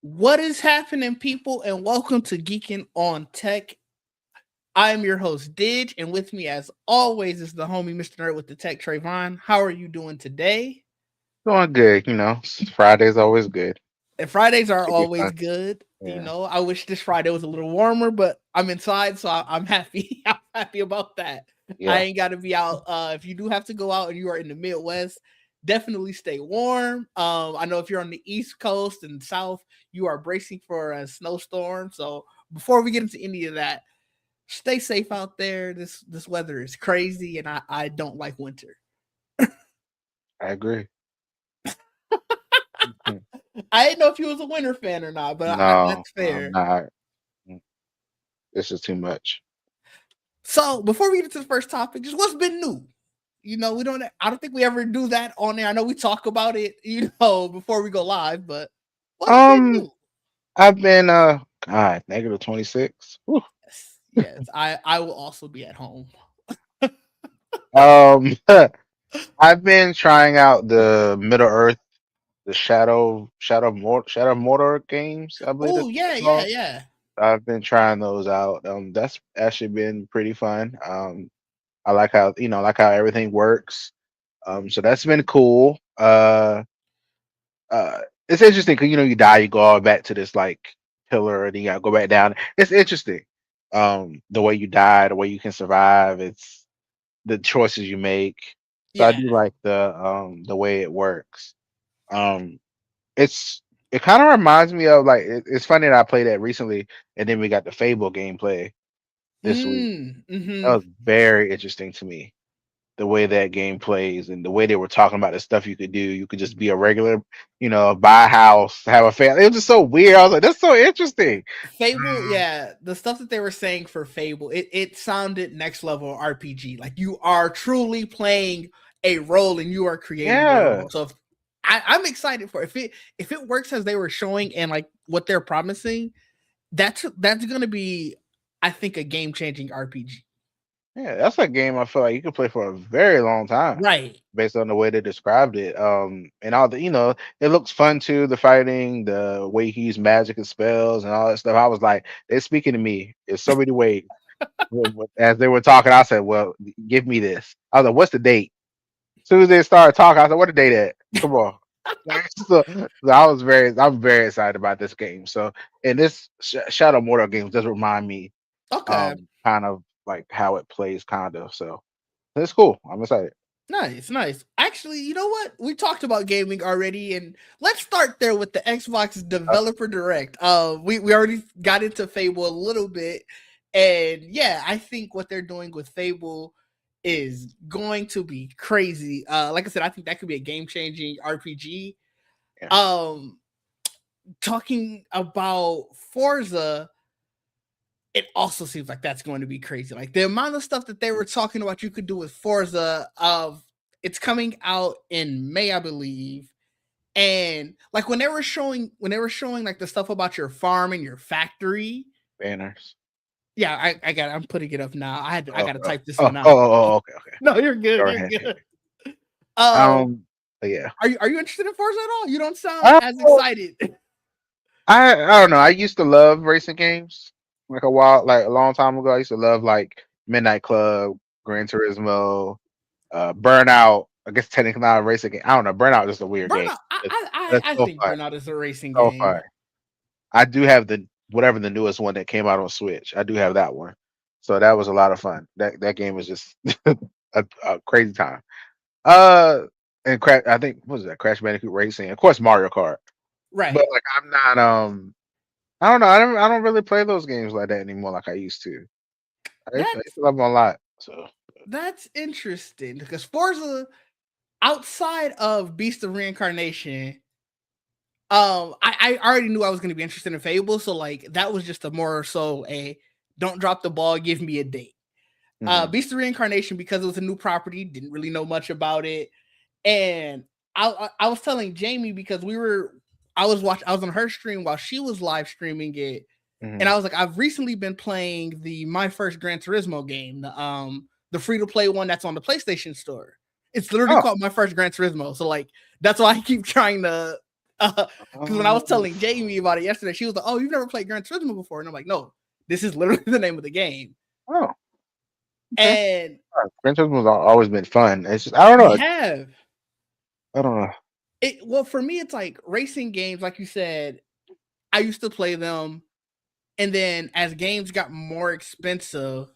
What is happening, people, and welcome to Geekin On Tech. I am your host, Didge, and with me, as always, is the homie Mr. Nerd with the Tech, Trayvon. How are you doing today? Doing good, Friday's always good. And Fridays are Should be always fun. good. Yeah. I wish this Friday was a little warmer, but I'm inside, so I'm happy. I'm happy about that. I Yeah. ain't got to be out. If you do have to go out and you are in the Midwest, definitely stay warm. I know if you're on the East Coast and South, you are bracing for a snowstorm. So before we get into any of that, stay safe out there. This weather is crazy, and I don't like winter. I agree. Mhm. I didn't know if you was a winter fan or not, but No, that's I'm fair. not. Mm, This is too much. So before we get into the first topic, just what's been new? We don't. I don't think we ever do that on there. I know we talk about it, before we go live, but what's been Um, new? I've been God, negative 26. Whew. Yes. I will also be at home. Um, I've been trying out the Middle Earth, the Shadow of Mordor games, I believe Oh that's what yeah, they're yeah, called. yeah. I've been trying those out. That's actually been pretty fun. I like how everything works. So that's been cool. It's interesting because you die, you go all back to this like pillar, and then you gotta go back down. It's interesting. The way you die, the way you can survive. It's the choices you make. So I Yeah. do like the way it works. Um, it's it kind of reminds me of it's funny that I played that recently, and then we got the Fable gameplay this week. That Mm-hmm. was very interesting to me, the way that game plays and the way they were talking about the stuff you could do. You could just be a regular, buy a house, have a family. It was just so weird. I was like, that's so interesting. Fable, yeah, the stuff that they were saying for Fable, it sounded next level RPG. Like you are truly playing a role and you are creating your Yeah. role. So I'm excited for it. If it works as they were showing and like what they're promising, that's gonna be, I think, a game changing RPG. Yeah, that's a game I feel like you could play for a very long time Right. based on the way they described it. And all it looks fun too, the fighting, the way he used magic and spells and all that stuff. I was like, they're speaking to me in so many ways. As they were talking, I said, well, give me this. I was like, what's the date? As soon as they started talking, I said, "What the date at? Come on." So I'm very excited about this game. So, and this Shadow Mortal game does remind me, Okay. kind of like how it plays, kind of. So it's cool. I'm excited. Nice, nice. Actually, you know what? We talked about gaming already, and let's start there with the Xbox Uh, Developer Direct. We already got into Fable a little bit, and yeah, I think what they're doing with Fable is going to be crazy. Like I said, I think that could be a game changing RPG. yeah, Um, Talking about Forza, it also seems like that's going to be crazy. Like the amount of stuff that they were talking about you could do with Forza, of it's coming out in May, I believe. And like when they were showing like the stuff about your farm and your factory. banners. Yeah, I'm putting it up now. I Oh, gotta oh, type this oh, one oh, out. oh, okay, okay. No, you're good. Go You're ahead. good. Um, But yeah. are you interested in Forza at all? You don't sound Uh, as excited. I don't know. I used to love racing games. Like a long time ago, I used to love like Midnight Club, Gran Turismo, Burnout. I guess technically not a racing game. I don't know. Burnout is just a weird game. Burnout. I It's, I it's I I so think fun. Burnout is a racing So fun. game. I do have the whatever the newest one that came out on Switch. I do have that one. So that was a lot of fun. That game was just a crazy time. Uh, and I think what was that Crash Bandicoot Racing? Of course, Mario Kart. But Right. like, I'm not. I don't know. I don't really play those games like that anymore like I used to. I used That's to love them a lot. So that's interesting because Forza, outside of Beast of Reincarnation, I already knew I was going to be interested in Fable, so like that was just a more so a don't drop the ball, give me a date. mhm. Beast of Reincarnation, because it was a new property, didn't really know much about it, and I was telling Jamie because I was on her stream while she was live streaming it, and Mhm. I was like, I've recently been playing the My First Gran Turismo game, the free to play one that's on the PlayStation Store. It's literally Oh, called My First Gran Turismo. So like that's why I keep trying to. Because when I was telling Jamie about it yesterday, she was like, "Oh, you've never played Gran Turismo before?" And I'm like, "No, this is literally the name of the game." Oh, okay. And Gran Turismo's always been fun. It's just I don't they know. have I don't know. it. Well, for me, it's like racing games, like you said. I used to play them, and then as games got more expensive,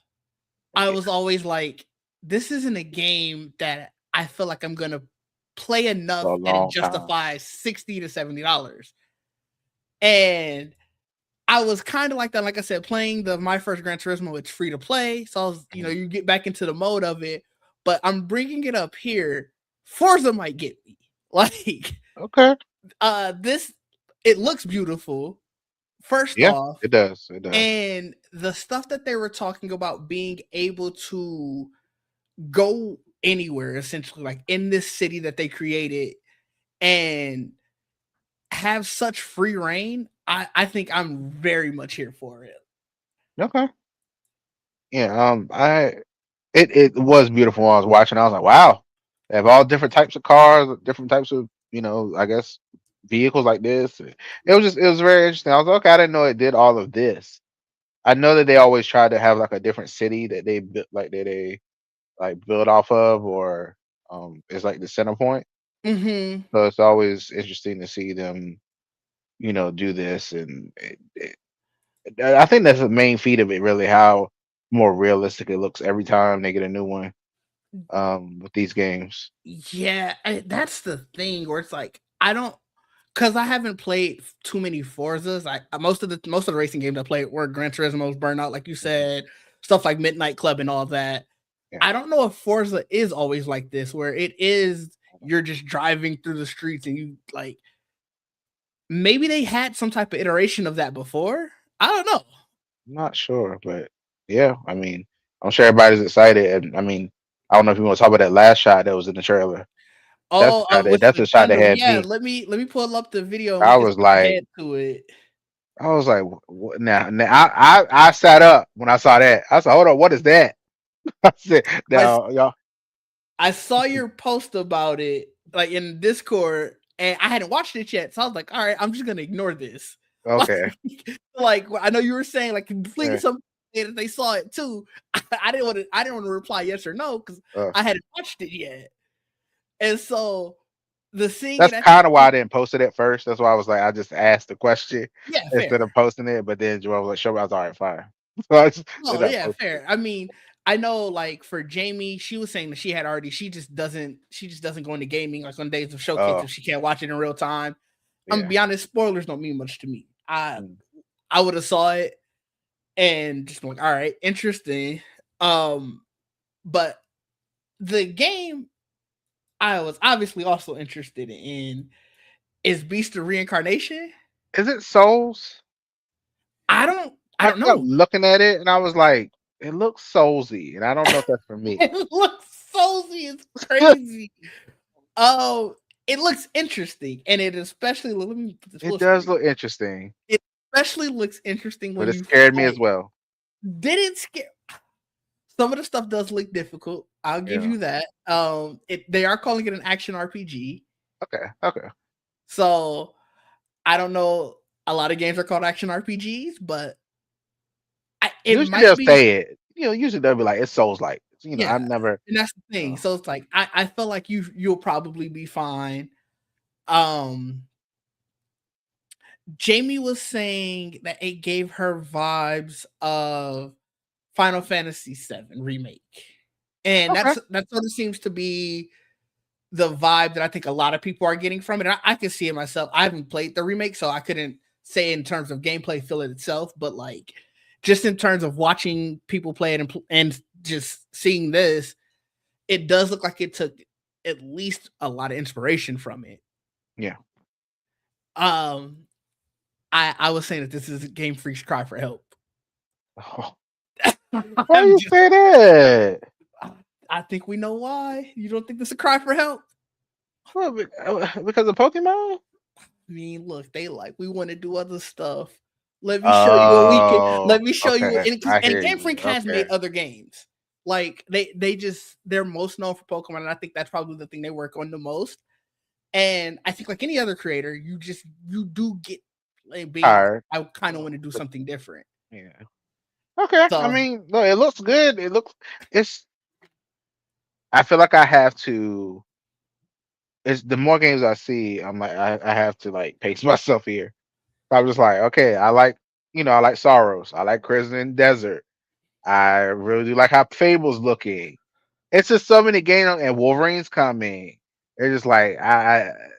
I Yeah, was always like, "This isn't a game that I feel like I'm gonna play for enough a and it long time. justifies $60 to $70." And I was kind of like that. Like I said, playing my first Gran Turismo, it's free to play. So I was, Mhm. you get back into the mode of it. But I'm bringing it up here. Forza might get me. Like Okay. this, it looks beautiful. First Yeah, off, it does. It does. and the stuff that they were talking about being able to go anywhere, essentially, like in this city that they created, and have such free reign. I think I'm very much here for it. Okay. Yeah. It was beautiful when I was watching. I was like, wow, they have all different types of cars, different types of I guess vehicles like this. It was very interesting. I was like, okay, I didn't know it did all of this. I know that they always try to have like a different city that they built, like that they like build off of, or is like the center point. Hmm. So it's always interesting to see them, do this, and I think that's the main feat of it, really, how more realistic it looks every time they get a new one. With these games. Yeah, that's the thing where it's like I don't, because I haven't played too many Forzas. Most of the racing games I played were Gran Turismo's, Burnout, like you Mhm. said, stuff like Midnight Club and all that. Yeah. I don't know if Forza is always like this, where it is you're just driving through the streets and you like maybe they had some type of iteration of that before. I don't know. I'm not sure, but yeah, I mean, I'm sure everybody's excited. And I mean, I don't know if you want to talk about that last shot that was in the trailer. Oh, with That's the the shot that Gundam. had Yeah, me. let me pull up the video and we I can was skip like, ahead to it. I was like, now I sat up when I saw that. I said, hold on, what is that? I said, I now y'all, I saw your post about it, like, in Discord, and I hadn't watched it yet, so I was like, "Alright, I'm just gonna ignore this." okay, Like, I know you were saying, like, completely yeah, something that they saw it too. I didn't wanna reply yes or no because uh, I hadn't watched it yet, and so, the seeing it that's at the kind of why end. I didn't post it at first. That's why I was like, I just asked the question Yeah, instead fair. of posting it. But then Joel was like, show me. I was all right, fine. So I just Oh, ended up yeah, posting fair. I mean, I know, like, for Jamie, she was saying that she just doesn't go into gaming, like, on days of it. showcase if she can't watch it in real time. I'm gonna Yeah. be honest, spoilers don't mean much to me. I Mm. I would have saw it and just been like, all right, interesting. Um, but the game I was obviously also interested in is Beast of Reincarnation. Is it Souls? I I don't kept know. looking at it and I was like, it looks Soulsy, and I don't know if that's for me. It looks so it's crazy. Oh, it looks interesting, and it especially let me put this It full does screen. look interesting, It especially looks interesting but when it you scared me as fight. well. Didn't scare. Some of the stuff does look difficult. I'll give Yeah. you that. They are calling it an action RPG. Okay. Okay. So I don't know. A lot of games are called action RPGs, but it Usually might they'll be. say it. Usually they'll be like, it's Souls like. Yeah, I've never. and that's the thing. Uh, So it's like I feel like you'll probably be fine. Um, Jamie was saying that it gave her vibes of Final Fantasy VII remake, and okay. that sort of seems to be the vibe that I think a lot of people are getting from it. I can see it myself. I haven't played the remake, so I couldn't say in terms of gameplay feel it itself, but like just in terms of watching people play it and just seeing this, it does look like it took at least a lot of inspiration from it. Yeah. Um, I was saying that this is Game Freak's cry for help. Oh, why I'm you just, say that? I think we know why. You don't think this is a cry for help? Well, because of Pokemon? I mean, look, they like we want to do other stuff. Let me show you what we can. Oh, Let me show you, okay. I and hear Game you. Freak has Okay. made other games. Like they're most known for Pokemon, and I think that's probably the thing they work on the most. And I think like any other creator, you do get like being like, Tired. I kind of want to do But something different. yeah. Okay. I So mean, no, it looks good. It looks. It's. I feel like I have to. It's the more games I see, I'm like, I have to like pace myself here. I'm just like, okay, I like, I like Sorrows. I like Crimson Desert. I really do like how Fable's looking. It's just so many games, and Wolverine's coming. It's just like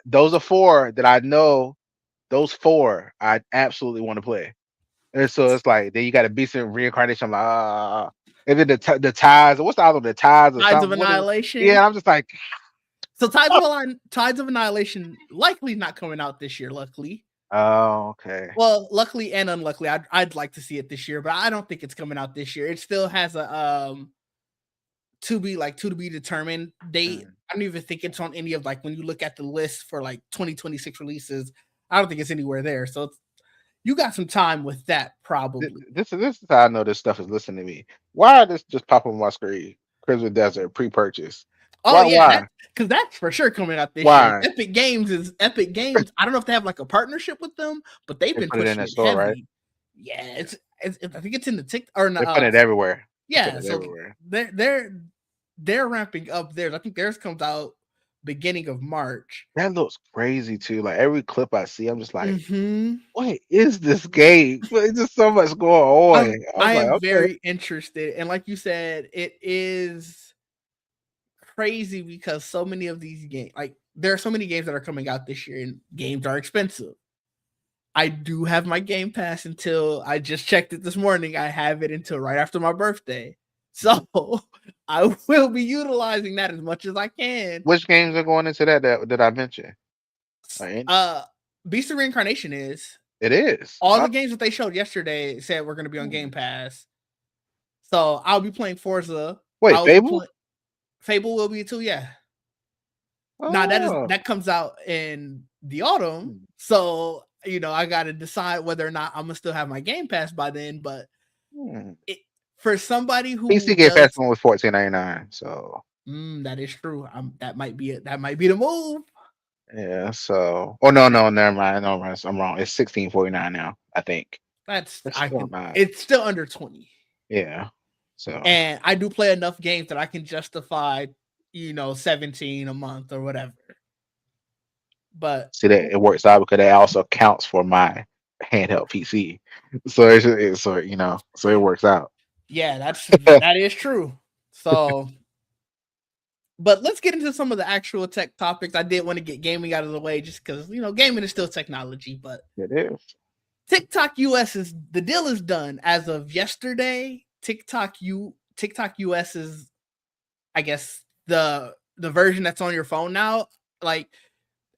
those are four that I know. Those four I absolutely want to play. And so it's like then you got a Beast in Reincarnation. I'm like, and then the ties. What's the other one? The ties or Tides of something? What is? Yeah, Annihilation. and I'm just like, So Tides of Annihilation likely not coming out this year. Luckily, oh, okay. well, luckily and unluckily, I'd like to see it this year, but I don't think it's coming out this year. It still has a to be determined date. Mm. I don't even think it's on any of like when you look at the list for like 2026 releases. I don't think it's anywhere there. So you got some time with that probably. This is how I know this stuff is listening to me. Why this just pop on my screen? Crimson Desert pre-purchase. Oh Why? yeah, Why? because that's for sure coming out this year. Why? Epic Games is Epic Games. I don't know if they have like a partnership with them, but they've They been put it in pushing that it store, right? heavy. Yeah, Yeah. I think it's in the tick or in They the put it everywhere. They put yeah. it So everywhere. they're ramping up theirs. I think theirs comes out beginning of March. That looks crazy too. Like every clip I see, I'm just like, Hmm. what is this game? But it's just so much going on. I'm I like, am okay. very interested, and like you said, it is crazy because so many of these games, like there are so many games that are coming out this year, and games are expensive. I do have my Game Pass until I just checked it this morning. I have it until right after my birthday. So I will be utilizing that as much as I can. Which games are going into that I mentioned? Any? Uh Beast of Reincarnation is It is. all Oh, the games that they showed yesterday said we're gonna be on hmm. Game Pass. So I'll be playing Forza. Wait, I'll be Fable? playing Fable will be too, yeah. Now Oh, that comes out in the autumn. hmm. So, I gotta decide whether or not I'm gonna still have my Game Pass by then. But Hmm. it for somebody who PC Game Pass does one was 14.99. So that is true. That might be it. That might be the move. yeah. So oh no, no, never mind. No, I'm wrong. It's 16.49 now. I think That's that's I still can. not. It's still under 20, Yeah. So and I do play enough games that I can justify, 17 a month or whatever. But see that it works out because that also counts for my handheld PC. So so it works out. yeah, that is true. So, but let's get into some of the actual tech topics. I did want to get gaming out of the way just because gaming is still technology. But It is. TikTok US is the deal is done as of yesterday. TikTok US is, I guess, the version that's on your phone now. Like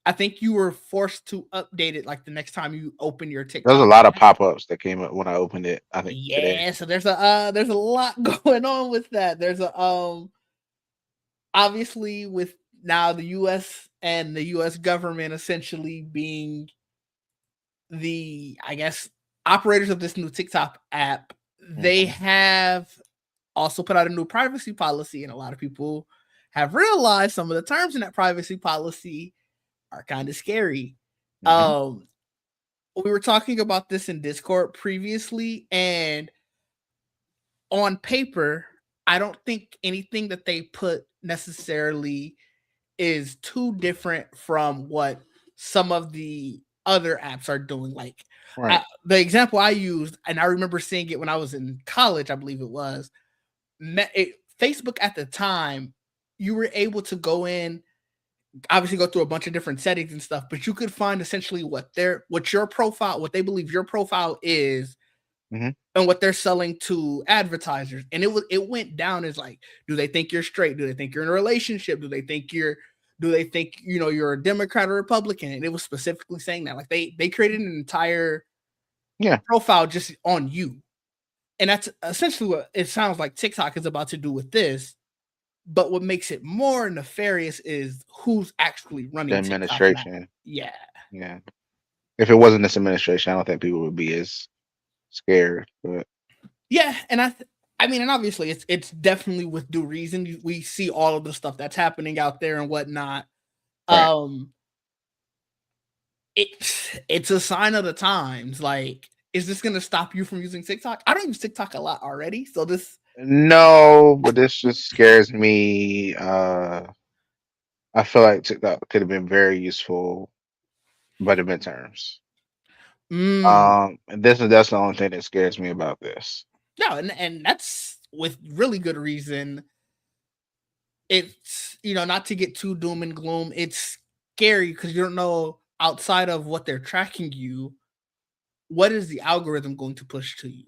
I think you were forced to update it like the next time you open your There's a TikTok lot of app. pop-ups that came up when I opened it, I think today. Yeah, so there's a lot going on with that. There's a obviously with now the US and the US government essentially being the, I guess, operators of this new TikTok app, they Hmm. have also put out a new privacy policy, and a lot of people have realized some of the terms in that privacy policy are kind of scary. Hmm. Um, we were talking about this in Discord previously, and on paper, I don't think anything that they put necessarily is too different from what some of the other apps are doing. Like Right. the example I used, and I remember seeing it when I was in college, I believe it was Facebook at the time. You were able to go in, obviously go through a bunch of different settings and stuff, but you could find essentially what your profile, what they believe your profile is, Hmm. and what they're selling to advertisers. And it went down as like, do they think you're straight? Do they think you're in a relationship? Do they think you're a Democrat or Republican? And it was specifically saying that. Like they created an entire Yeah. profile just on you. And that's essentially what it sounds like TikTok is about to do with this. But what makes it more nefarious is who's actually The running TikTok now. administration. Yeah. Yeah. If it wasn't this administration, I don't think people would be as scared. But Yeah, and I mean, and obviously it's definitely with due reason. We see all of the stuff that's happening out there and whatnot. right. Um, it's a sign of the times. Like, is this gonna stop you from using TikTok? I don't use TikTok a lot already, so this. No, but this just scares me. I feel like TikTok could have been very useful by the midterms. Mm, And that's the only thing that scares me about this. no, and that's with really good reason. It's, not to get too doom and gloom. It's scary because you don't know, outside of what they're tracking you, what is the algorithm going to push to you?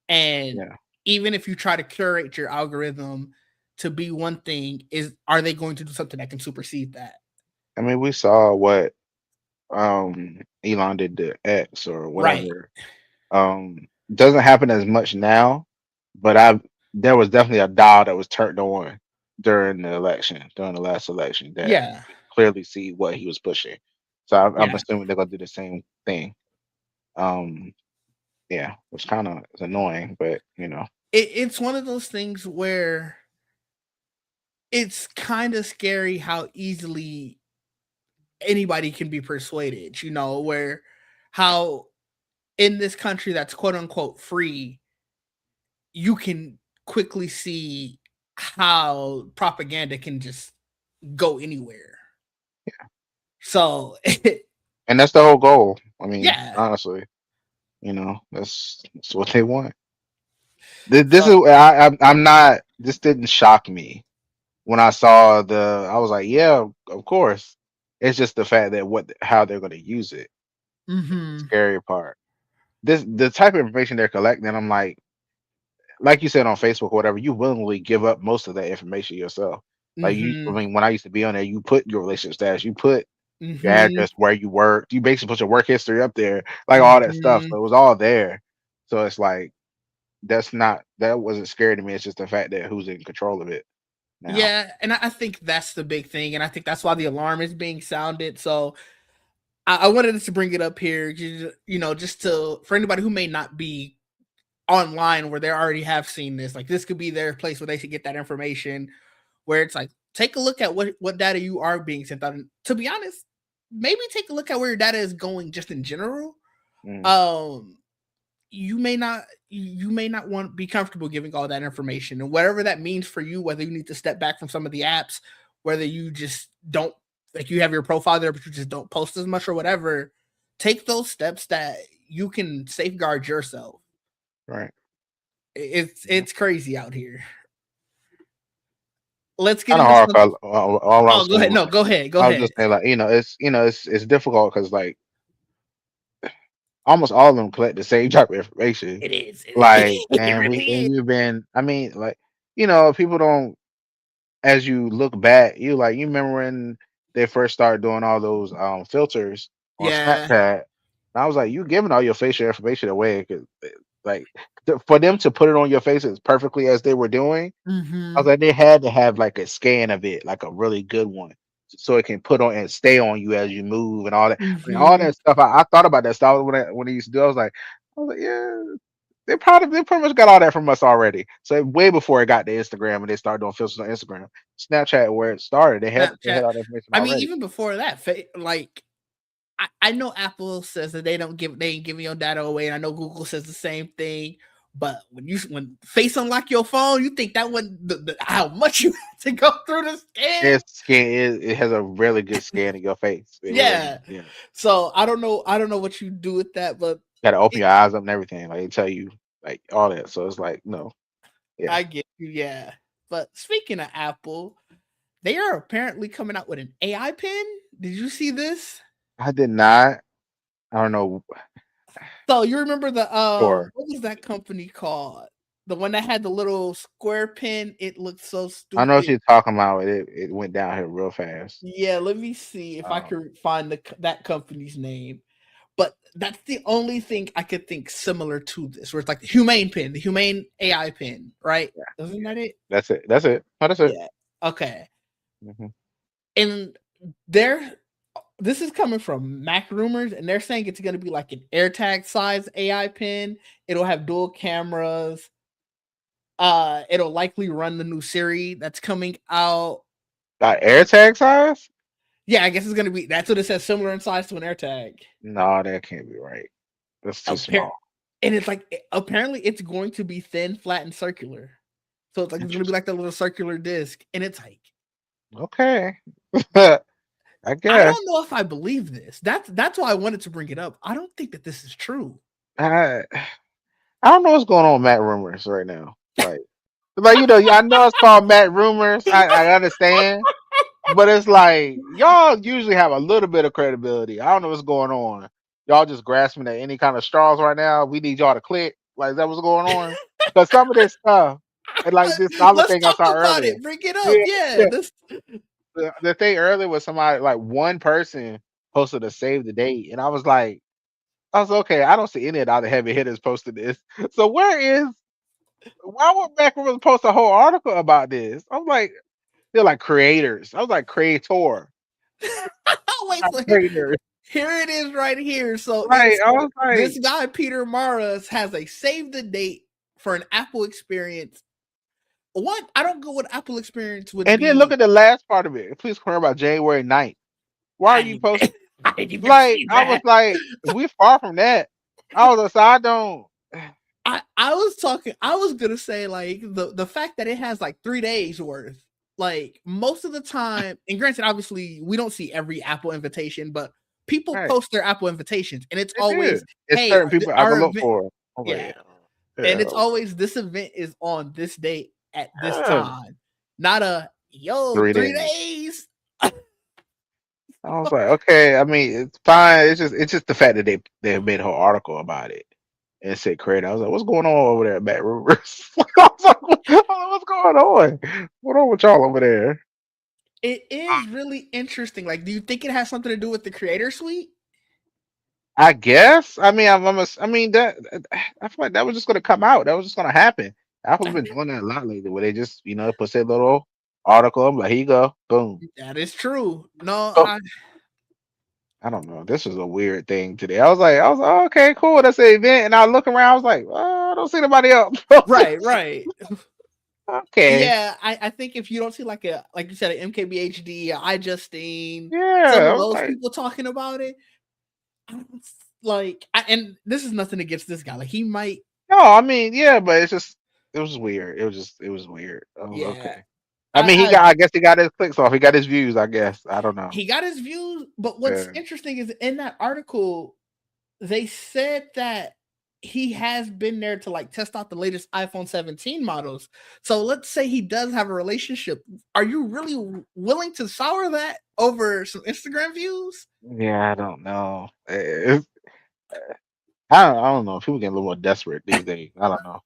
And Yeah, even if you try to curate your algorithm to be one thing, are they going to do something that can supersede that? I mean, we saw what Elon did to X or Right. whatever. Doesn't happen as much now, but I there was definitely a dial that was turned on during the election, during the last election, that you Yeah. could clearly see what he was pushing. So I'm Yeah. assuming they're gonna do the same thing. Um, yeah, which kind of is annoying, but It's one of those things where it's kind of scary how easily anybody can be persuaded, where how in this country that's quote unquote free, you can quickly see how propaganda can just go anywhere. So, and that's the whole goal. I mean, yeah. honestly, that's what they want. This is So, I'm not. This didn't shock me when I saw I was like, yeah, of course. It's just the fact that how they're going to use it. mhm, Scary part. The type of information they're collecting. I'm like you said on Facebook or whatever. You willingly give up most of that information yourself. Like I mhm, mean, when I used to be on there, you put your relationship status, you put your mhm, address, where you worked, you basically put your work history up there, like all that stuff. mhm. So it was all there. So it's like that wasn't scary to me. It's just the fact that who's in control of it now. Yeah, and I think that's the big thing, and I think that's why the alarm is being sounded. So I wanted to bring it up here, just to for anybody who may not be online where they already have seen this. Like, this could be their place where they should get that information. Where it's like, take a look at what data you are being sent out. And to be honest, maybe take a look at where your data is going, just in general. Mm, Um, you may not want to be comfortable giving all that information, and whatever that means for you, whether you need to step back from some of the apps, whether you just don't, like, you have your profile there but you just don't post as much or whatever. Take those steps that you can safeguard yourself. right. it's Yeah. it's crazy out here. Let's get Kind of into hard. some. 'Cause all I'm Oh, go saying, ahead. No, go ahead, go I was ahead. just saying, like, it's difficult because like almost all of them collect the same type of information. It is. Like, It really and is. we've been. I mean, like, people don't. As you look back, you remember when they first started doing all those filters on Yeah. Snapchat. And I was like, you giving all your facial information away, 'cause, like, for them to put it on your face as perfectly as they were doing. I was Mhm. like, they had to have like a scan of it, like a really good one, so it can put on and stay on you as you move and all that. I mean, all Mhm. that stuff. I thought about that stuff when I used to do. I was like, yeah, they pretty much got all that from us already. So way before it got to Instagram and they started doing filters on Instagram, Snapchat, where it started, they Snapchat. had all that information I mean, already. even before that, like, I know Apple says that they ain't giving your data away, and I know Google says the same thing. But when Face unlock your phone, you think that wasn't how much you had to go through the scan? It has a really good scan of your face. It really does. Yeah. Yeah, So I don't know what you do with that, but got to open it, your eyes up and everything. Like they tell you like all that. So it's like no, yeah. I get you. Yeah. But speaking of Apple, they are apparently coming out with an AI pen. Did you see this? I did not. I don't know. So you remember the Sure. what was that company called? The one that had the little square pen. It looked so I know what stupid. you're talking about. It went downhill real fast. Yeah, let me see if I Um, can find that company's name. But that's the only thing I could think similar to this, where it's like the humane pen, the humane AI pen, right? yeah, Isn't yeah. that it? That's it. That's it. Oh, that's it. Yeah. Okay. Hmm. And they're this is coming from Mac rumors, and they're saying it's going to be like an AirTag size AI pen. It'll have dual cameras. It'll likely run the new Siri that's coming out. Got AirTag size? Yeah, I guess it's gonna be. That's what it says. Similar in size to an AirTag. No, that can't be right. That's too Appar- small. and it's like apparently it's going to be thin, flat, and circular. So it's like it's gonna be Interesting. like that little circular disc, and it's like Okay. I I guess. don't know if I believe this. That's why I wanted to bring it up. I don't think that this is true. I I don't know what's going on with Matt Rumors right now. Like I know it's called Matt Rumors. I understand, but it's like y'all usually have a little bit of credibility. I don't know what's going on. Y'all just grasping at any kind of straws right now. We need y'all to click. Like is that what's going on? Because some of this stuff, and like this other Let's thing I talk saw about earlier. it. Bring it Yeah, up. Yeah, yeah. this. The thing earlier was somebody like one person posted a save the date, and I was okay. I don't see any of the other heavy hitters posted this. So why would Mac post a whole article about this? I'm like, they're like creators. I was like creator, Wait, not so creators. here it is right here. So Right. it's I was this like, guy Peter Maras has a save the date for an Apple experience. What I don't know what Apple experience would and then look be. at the last part of it. Please care about January 9th. Why are I you didn't, posting? I didn't even Like, see I was that. like, we're far from that. I was like, so I don't. I was talking. I was gonna say like the fact that it has like 3 days worth. Like most of the time, and granted, obviously we don't see every Apple invitation, but people Right. post their Apple invitations, and it's They do. always, It's "Hey, certain people I can our look event." for. I was like, Yeah, yeah, and yeah, it's always this event is on this date at this yeah. time, not a yo 3 days. 3 days. I was like, okay. I mean, it's fine. It's just the fact that they made a whole article about it and said credit. I was like, what's going on over there at Matt Rivers? I was like, what's going on? What on with y'all over there? It is really interesting. Like, do you think it has something to do with the Creator Suite? I guess. I mean, I mean that. I feel like that was just gonna come out. That was just gonna happen. Apple's been doing that a lot lately, where they just put their little article. I'm like, here you go, boom. That is true. No, Oh, I don't know. This was a weird thing today. I was like, oh, okay, cool. That's the event. And I look around. I was like, oh, I don't see nobody else. right. Okay. Yeah, I think if you don't see like you said, an MKBHD, iJustine, some Yeah. of I was those like, people talking about it, I don't and this is nothing against this guy. Like he might, no, I mean, yeah, but it was weird. It was weird. I was yeah. okay. I mean, I guess he got his clicks off. He got his views, I guess. I don't know. He got his views, but what's Yeah. interesting is in that article, they said that he has been there to like test out the latest iPhone 17 models. So let's say he does have a relationship. Are you really willing to sour that over some Instagram views? Yeah, I don't know. I don't know. People getting a little more desperate these days. I don't know.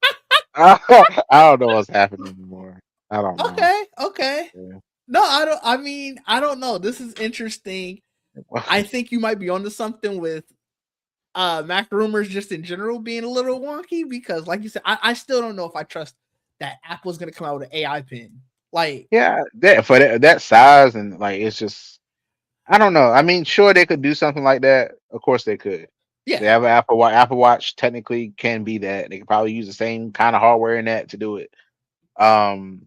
I don't know what's happening anymore. I don't know. Okay. Yeah. No, I don't. I mean, I don't know. This is interesting. I think you might be onto something with Mac rumors just in general being a little wonky because, like you said, I still don't know if I trust that Apple's going to come out with an AI pin. Like, Yeah, that for that size and like it's just I don't know. I mean, sure they could do something like that. Of course they could. They yeah, have an Apple Watch. Apple Watch technically can be that. They could probably use the same kind of hardware in that to do it. Um,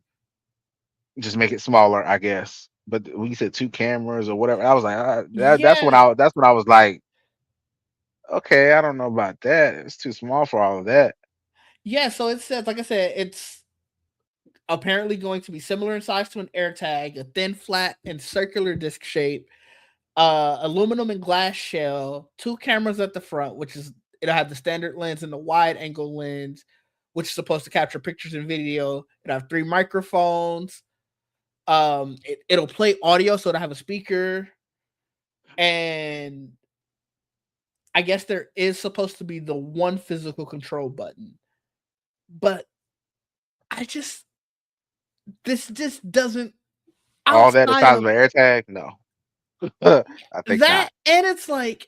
just make it smaller, I guess. But when you said two cameras or whatever, I was like, yeah, that's when I was like, okay, I don't know about that. It's too small for all of that. yeah. So it says, like I said, it's apparently going to be similar in size to an AirTag, a thin, flat, and circular disc shape, aluminum and glass shell, two cameras at the front, which is it'll have the standard lens and the wide angle lens, which is supposed to capture pictures and video. It'll have three microphones. It'll play audio, so it'll have a speaker, and I guess there is supposed to be the one physical control button. But I just this just doesn't All that the outside size of of an AirTag? No, I think that, not. and it's like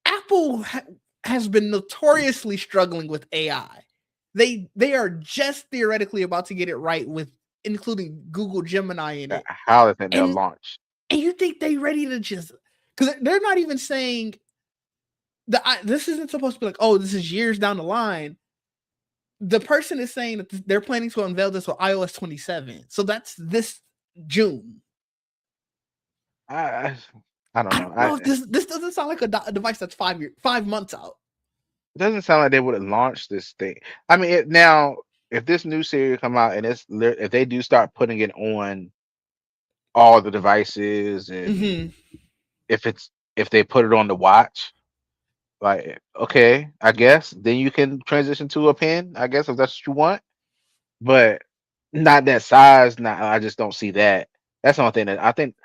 Apple has been notoriously struggling with AI. They are just theoretically about to get it right with including Google Gemini in it. How they think they'll And launch? and you think they ready to just because they're not even saying this isn't supposed to be like, oh, this is years down the line. The person is saying that they're planning to unveil this with iOS 27. So that's this June. I I don't I know. don't know if this doesn't sound like a device that's 5 months out. It doesn't sound like they would have launched this thing. I mean, now if this new series come out and if they do start putting it on all the devices, and Hmm. if they put it on the watch, like, okay, I guess then you can transition to a pen, I guess, if that's what you want. But not that size. Not, I just don't see that. That's the only thing that I think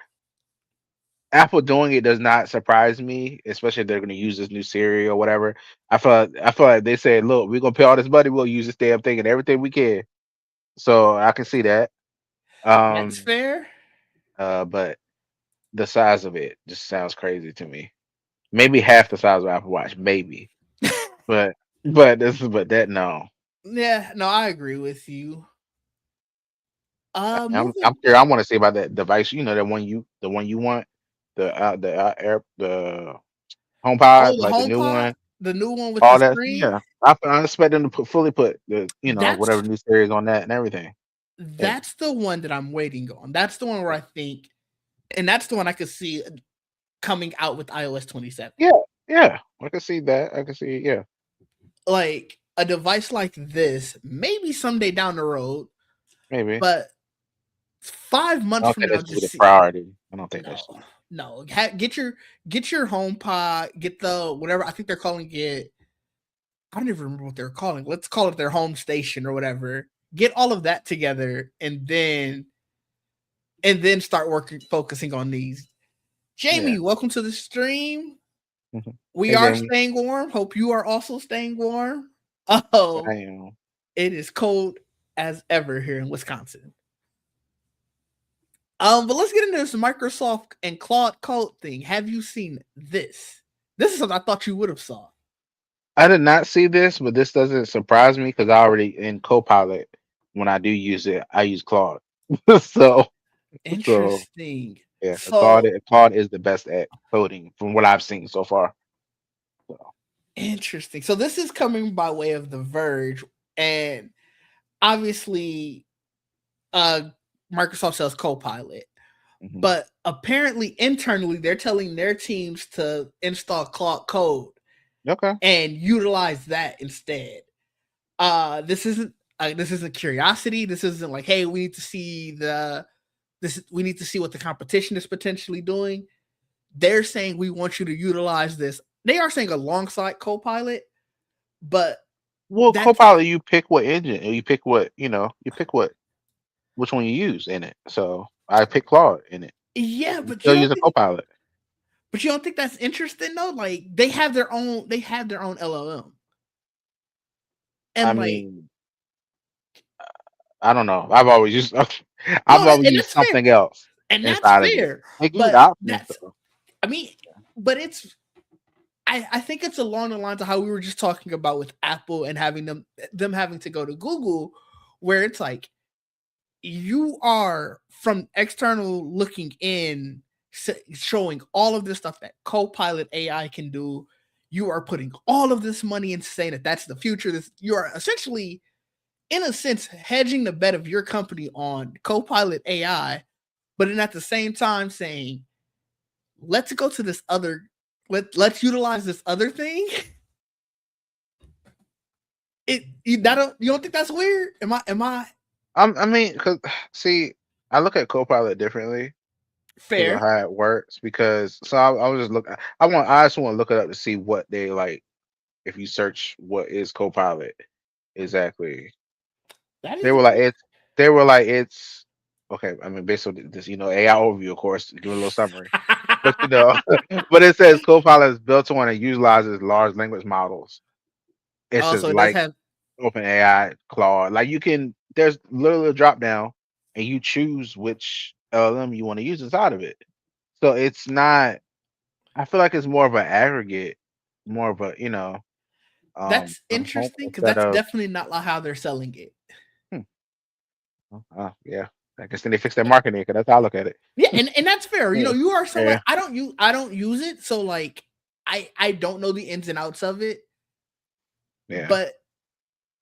Apple doing it does not surprise me, especially if they're going to use this new Siri or whatever. I feel like they said, "Look, we're gonna pay all this money. We'll use this damn thing and everything we can." So I can see that. That's Um, fair. but the size of it just sounds crazy to me. Maybe half the size of Apple Watch, maybe. But but that no. Yeah, no, I agree with you. I'm Moving. curious. I want to see about that device. You know, the one you want, the Oh, HomePod, the like the new HomePod, one. the new one with the All that, screen. yeah. I expect them to fully put the, whatever That's new series on that and everything. Yeah, that's the one that I'm waiting on. That's the one where I think, and that's the one I could see coming out with iOS 27. yeah, yeah. I can see that. I can see, yeah, Like a device like this, maybe someday down the road, maybe. but 5 months I don't from think now, this is just the see. priority. I don't think No, that's. no. Get your HomePod. Get the whatever. I think they're calling it. I don't even remember what they're calling. Let's call it their home station or whatever. Get all of that together, and then start working, focusing on these. Yeah. Jamie, welcome to the stream. Mhm. We Hey, are Jamie. staying warm. Hope you are also staying warm. I Oh, am. it is cold as ever here in Wisconsin. But let's get into this Microsoft and Claude Code thing. Have you seen this? This is something I thought you would have saw. I did not see this, but this doesn't surprise me because I already in Copilot. When I do use it, I use Claude. so so Interesting. yeah, So Claude is the best at coding from what I've seen so far. So, interesting. So this is coming by way of The Verge, and obviously, uh, Microsoft sells Copilot, mhm. but apparently internally they're telling their teams to install Claude Code Okay. and utilize that instead. This isn't curiosity. This isn't like, hey, we need to see what the competition is potentially doing. They're saying we want you to utilize this. They are saying alongside Copilot, but Well, that's Copilot, you pick what engine, and you pick which one you use in it. So I pick Claude in it. yeah, You still use a Copilot. but you don't think that's interesting though? Like they have their own LLM. I And like mean, I don't know. I've always used no, I've always and used that's fair. something else And that's inside of it. fair. They give you the But option. that's So I mean, but I think it's along the lines of how we were just talking about with Apple and having them having to go to Google, where it's like you are from external looking in, showing all of this stuff that Copilot AI can do. You are putting all of this money into saying that that's the future. This you are essentially, in a sense, hedging the bet of your company on Copilot AI, but then at the same time saying, let's go to this other, let's utilize this other thing. You don't think that's weird? Am I I mean, because see, I look at Copilot differently because of fair? how it works. Because so I was just look. I just want to look it up to see what they like. If you search what is Copilot exactly, That they is were like very it's they were like it's okay. I mean, based on this, AI overview, of course, give a little summary. But but it says Copilot is built on and utilizes large language models. It says also, it does like have OpenAI, Claude. Like there's literally a drop down, and you choose which LLM you want to use inside of it. So it's not. I feel like it's more of an aggregate, more of that's a home interesting because instead that's of. definitely not like how they're selling it. Hmm, yeah. I guess then they fix their marketing because that's how I look at it. Yeah, and that's fair. Yeah, You are selling. yeah, I don't use it, so like I don't know the ins and outs of it, yeah. but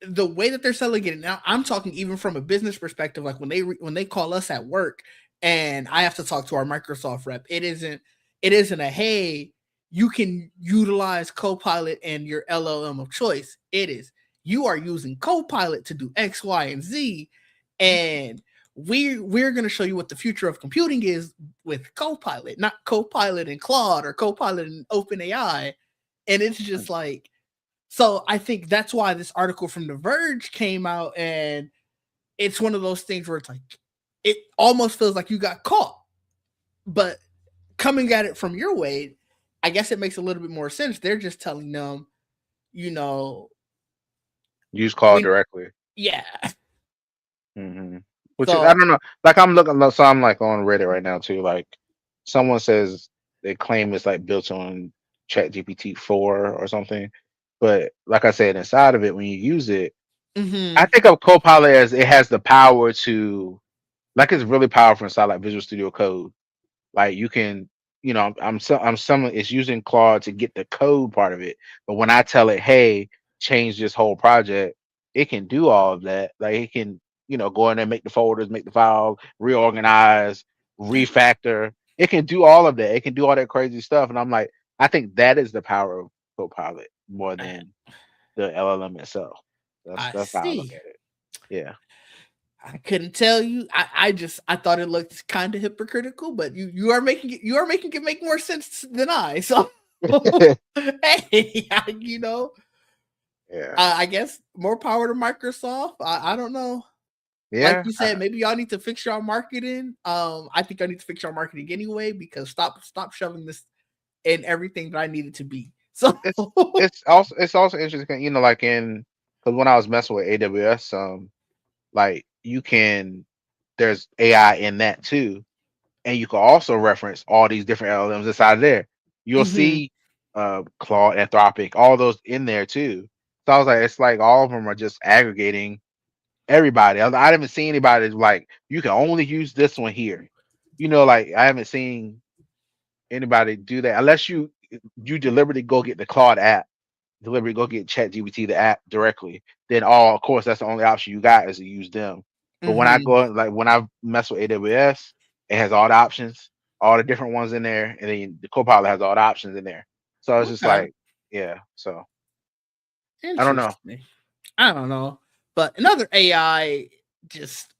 the way that they're selling it now, I'm talking even from a business perspective. Like when they call us at work, and I have to talk to our Microsoft rep. It isn't a hey, you can utilize Copilot and your LLM of choice. It is you are using Copilot to do X, Y, and Z, and we're going to show you what the future of computing is with Copilot, not Copilot and Claude or Copilot and OpenAI. And it's just like, so I think that's why this article from The Verge came out, and it's one of those things where it's like it almost feels like you got caught, but coming at it from your way, I guess it makes a little bit more sense. They're just telling them, you know, Use call we directly. yeah. hmm Which is, I So don't know. Like I'm looking, so I'm like on Reddit right now too. Like someone says they claim it's like built on Chat GPT 4 or something. But like I said, inside of it, when you use it, I mhm, think of Copilot as it has the power to, like, it's really powerful inside like Visual Studio Code. Like you can, I'm some it's using Claude to get the code part of it. But when I tell it, hey, change this whole project, it can do all of that. Like it can, go in there, make the folders, make the file, reorganize, that refactor. It can do all of that. It can do all that crazy stuff. And I'm like, I think that is the power of Copilot more I, than the LLM itself. I That's how I look see. at it. Yeah. I couldn't tell you. I thought it looked kind of hypocritical, but you are making it make more sense than I. So hey, Yeah. I guess more power to Microsoft. I don't know. Like Yeah. you said, maybe y'all need to fix your marketing. I think I need to fix your marketing anyway because stop shoving this in everything that I need it to be. So it's it's also interesting, like in because when I was messing with AWS, like you can there's AI in that too, and you can also reference all these different LLMs inside of there. You'll mhm, see Claude, Anthropic, all those in there too. So I was like, it's like all of them are just aggregating everybody. I haven't seen anybody like you can only use this one here. Like I haven't seen anybody do that unless you deliberately go get the Claude app, deliberately go get ChatGPT the app directly. Then of course that's the only option you got is to use them. But when I mhm. go like when I mess with AWS, it has all the options, all the different ones in there, and then the Copilot has all the options in there. So it's just Okay, like, yeah. So I don't know. interesting. I don't know, but another AI just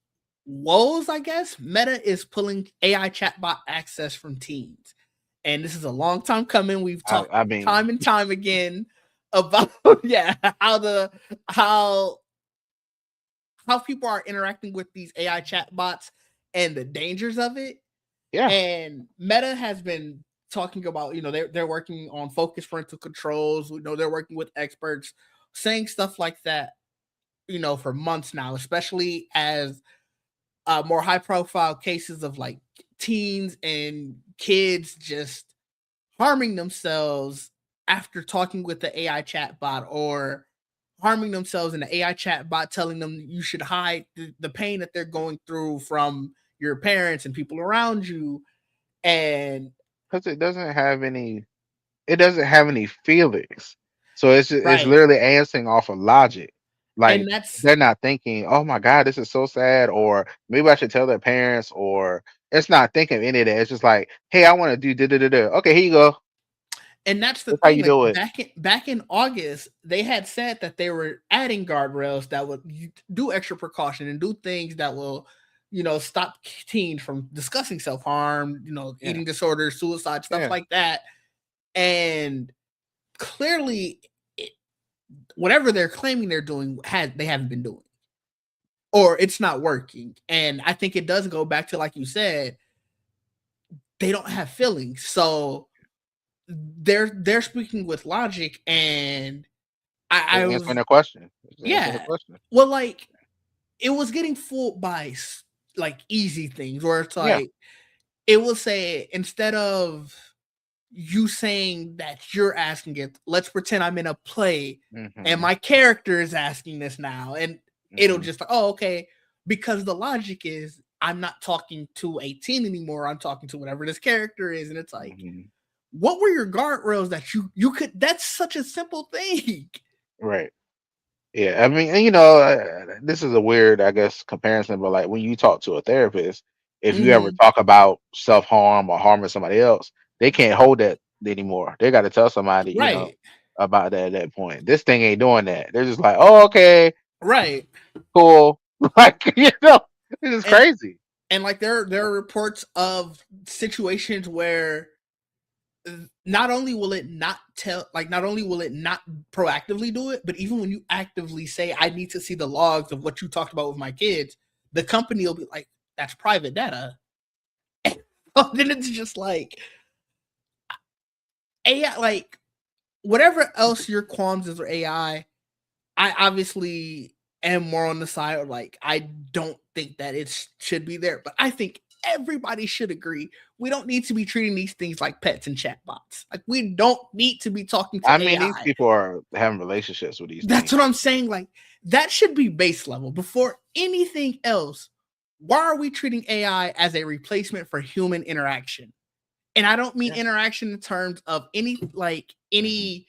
woes. I guess Meta is pulling AI chatbot access from teens, and this is a long time coming. We've I, talked I mean, time and time again about yeah how how people are interacting with these AI chatbots and the dangers of it. yeah, And Meta has been talking about, they're working on focus parental controls. They're working with experts, saying stuff like that, for months now, especially as more high profile cases of like teens and kids just harming themselves after talking with the AI chatbot, or harming themselves in the AI chatbot telling them you should hide the pain that they're going through from your parents and people around you. And because it doesn't have any feelings. So it's right. literally answering off of logic. And Like that's they're not thinking, "Oh my God, this is so sad," or maybe I should tell their parents, or it's not thinking of any of that. It's just like, "Hey, I want to do da da da da." Okay, here you go. and that's the That's how thing. you Like do it. back in August, they had said that they were adding guardrails that would do extra precaution and do things that will, stop teens from discussing self harm, Yeah, eating disorders, suicide, stuff yeah. like that. And clearly, it, whatever they're claiming they're doing, they haven't been doing, or it's not working. And I think it does go back to, like you said, they don't have feelings, so they're speaking with logic. And I They're answering was the question. They're answering the yeah, question. well, like it was getting fooled by like easy things where it's Yeah. like it will say, instead of you saying that you're asking it, let's pretend I'm in a play and hmm my character is asking this now. And it'll hmm just, oh, okay. Because the logic is I'm not talking to a teen anymore. I'm talking to whatever this character is. And it's like, hmm what were your guardrails that you could, that's such a simple thing. Right. Yeah. I mean, and, this is a weird, I guess, comparison, but like when you talk to a therapist, if you ever Mm-hmm. talk about self harm or harming somebody else, they can't hold that anymore. They got to tell somebody, Right. about that at that point. This thing ain't doing that. They're just like, oh, okay, Right. cool. Like, this is And crazy. like there are reports of situations where not only will it not tell, like not only will it not proactively do it, but even when you actively say I need to see the logs of what you talked about with my kids, the company will be like, that's private data. Then it's just like AI, like whatever else your qualms is for AI, I obviously am more on the side of like I don't think that it should be there, but I think everybody should agree we don't need to be treating these things like pets and chatbots. Like we don't need to be talking I to mean, these AI. people are having relationships with these That's things. what I'm saying. Like that should be base level before anything else. Why are we treating AI as a replacement for human interaction? And I don't mean Yeah. interaction in terms of Hmm. any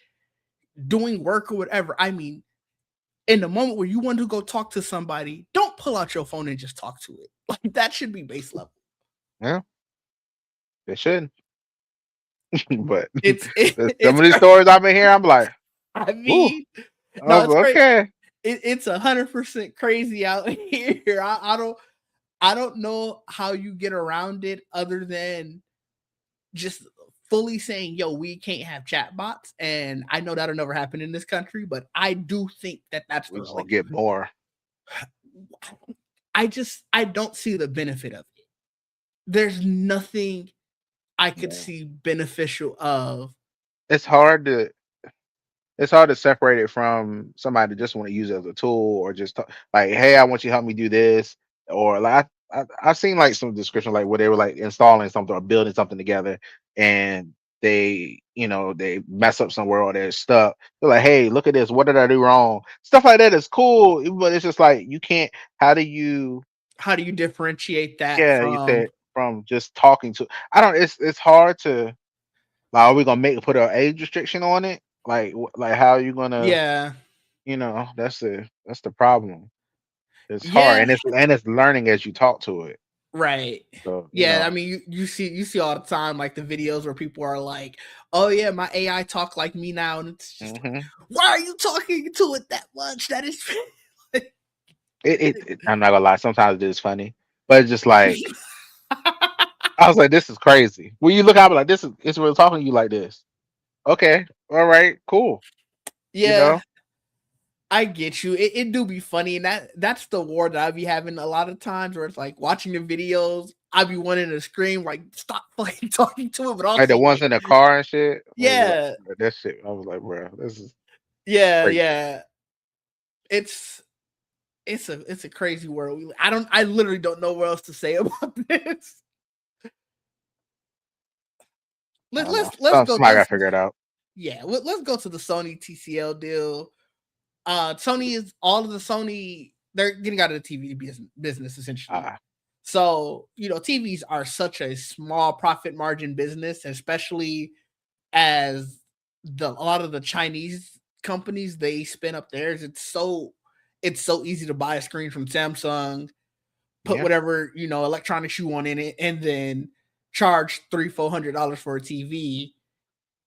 doing work or whatever. I mean, in the moment where you want to go talk to somebody, don't pull out your phone and just talk to it. Like that should be base level. Yeah, they should. But some It's of these crazy. stories I've been hearing, I'm like, I ooh, mean, no, it's great. okay. It's 100% crazy out here. I don't know how you get around it other than just fully saying, "Yo, we can't have chatbots." And I know that'll never happen in this country, but I do think that that's We're the just gonna like. get more. I don't see the benefit of it. There's nothing I could Yeah. see beneficial of. It's hard to it's hard to separate it from somebody that just want to use it as a tool or just like, hey, I want you to help me do this, or like I've seen like some description like where they were like installing something or building something together, and they mess up somewhere or they're stuck. They're like, hey, look at this. What did I do wrong? Stuff like that is cool, but it's just like you can't. How do you? How do you differentiate that Yeah, you from? said from just talking to. I don't. It's hard to like. Are we gonna put an age restriction on it? Like like how are you gonna? Yeah, That's the problem. It's hard, yeah, and it's learning as you talk to it. right. So Yeah, I mean, you see all the time like the videos where people are like, "Oh yeah, my AI talk like me now," and it's just like, hmm why are you talking to it that much? That is. I'm not gonna lie. Sometimes it is funny, but it's just like I was like, this is crazy. When you look at it, like this is it's really talking to you like this. Okay, all right, cool. You Yeah, know, I get you. It do be funny, and that's the war that I be having a lot of times where it's like watching the videos, I be wanting to scream like stop fucking talking to it, but like the also ones like in the car and shit. Like what? yeah, That shit. I was like, bro, this is yeah, crazy. yeah. It's it's a crazy world. I literally don't know what else to say about this. I don't know. Let's go. Somebody got to figure it out. Yeah, let's go to the Sony TCL deal. Sony is all of the Sony. They're getting out of the TV business essentially. Uh, So TVs are such a small profit margin business, especially as a lot of the Chinese companies they spin up theirs. It's so easy to buy a screen from Samsung, put yeah. whatever electronics you want in it, and then charge $300-400 for a TV.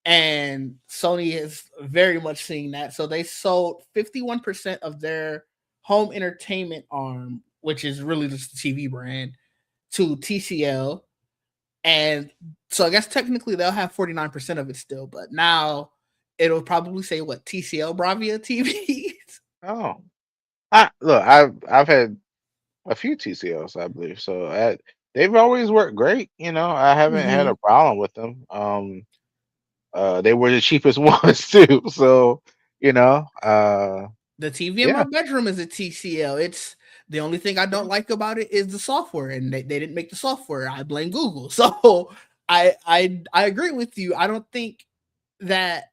And Sony is very much seeing that. So they sold 51% of their home entertainment arm, which is really just the TV brand, to TCL. And so I guess technically they'll have 49% of it still, but now it'll probably say what TCL Bravia TVs. Oh, I've had a few TCLs, I believe. So they've always worked great. I haven't had Mm-hmm. a problem with them. They were the cheapest ones too. So, you know, uh, The TV in my yeah, bedroom is a TCL. It's the only thing I don't yeah, like about it is the software, and they didn't make the software. I blame Google. So I agree with you. I don't think that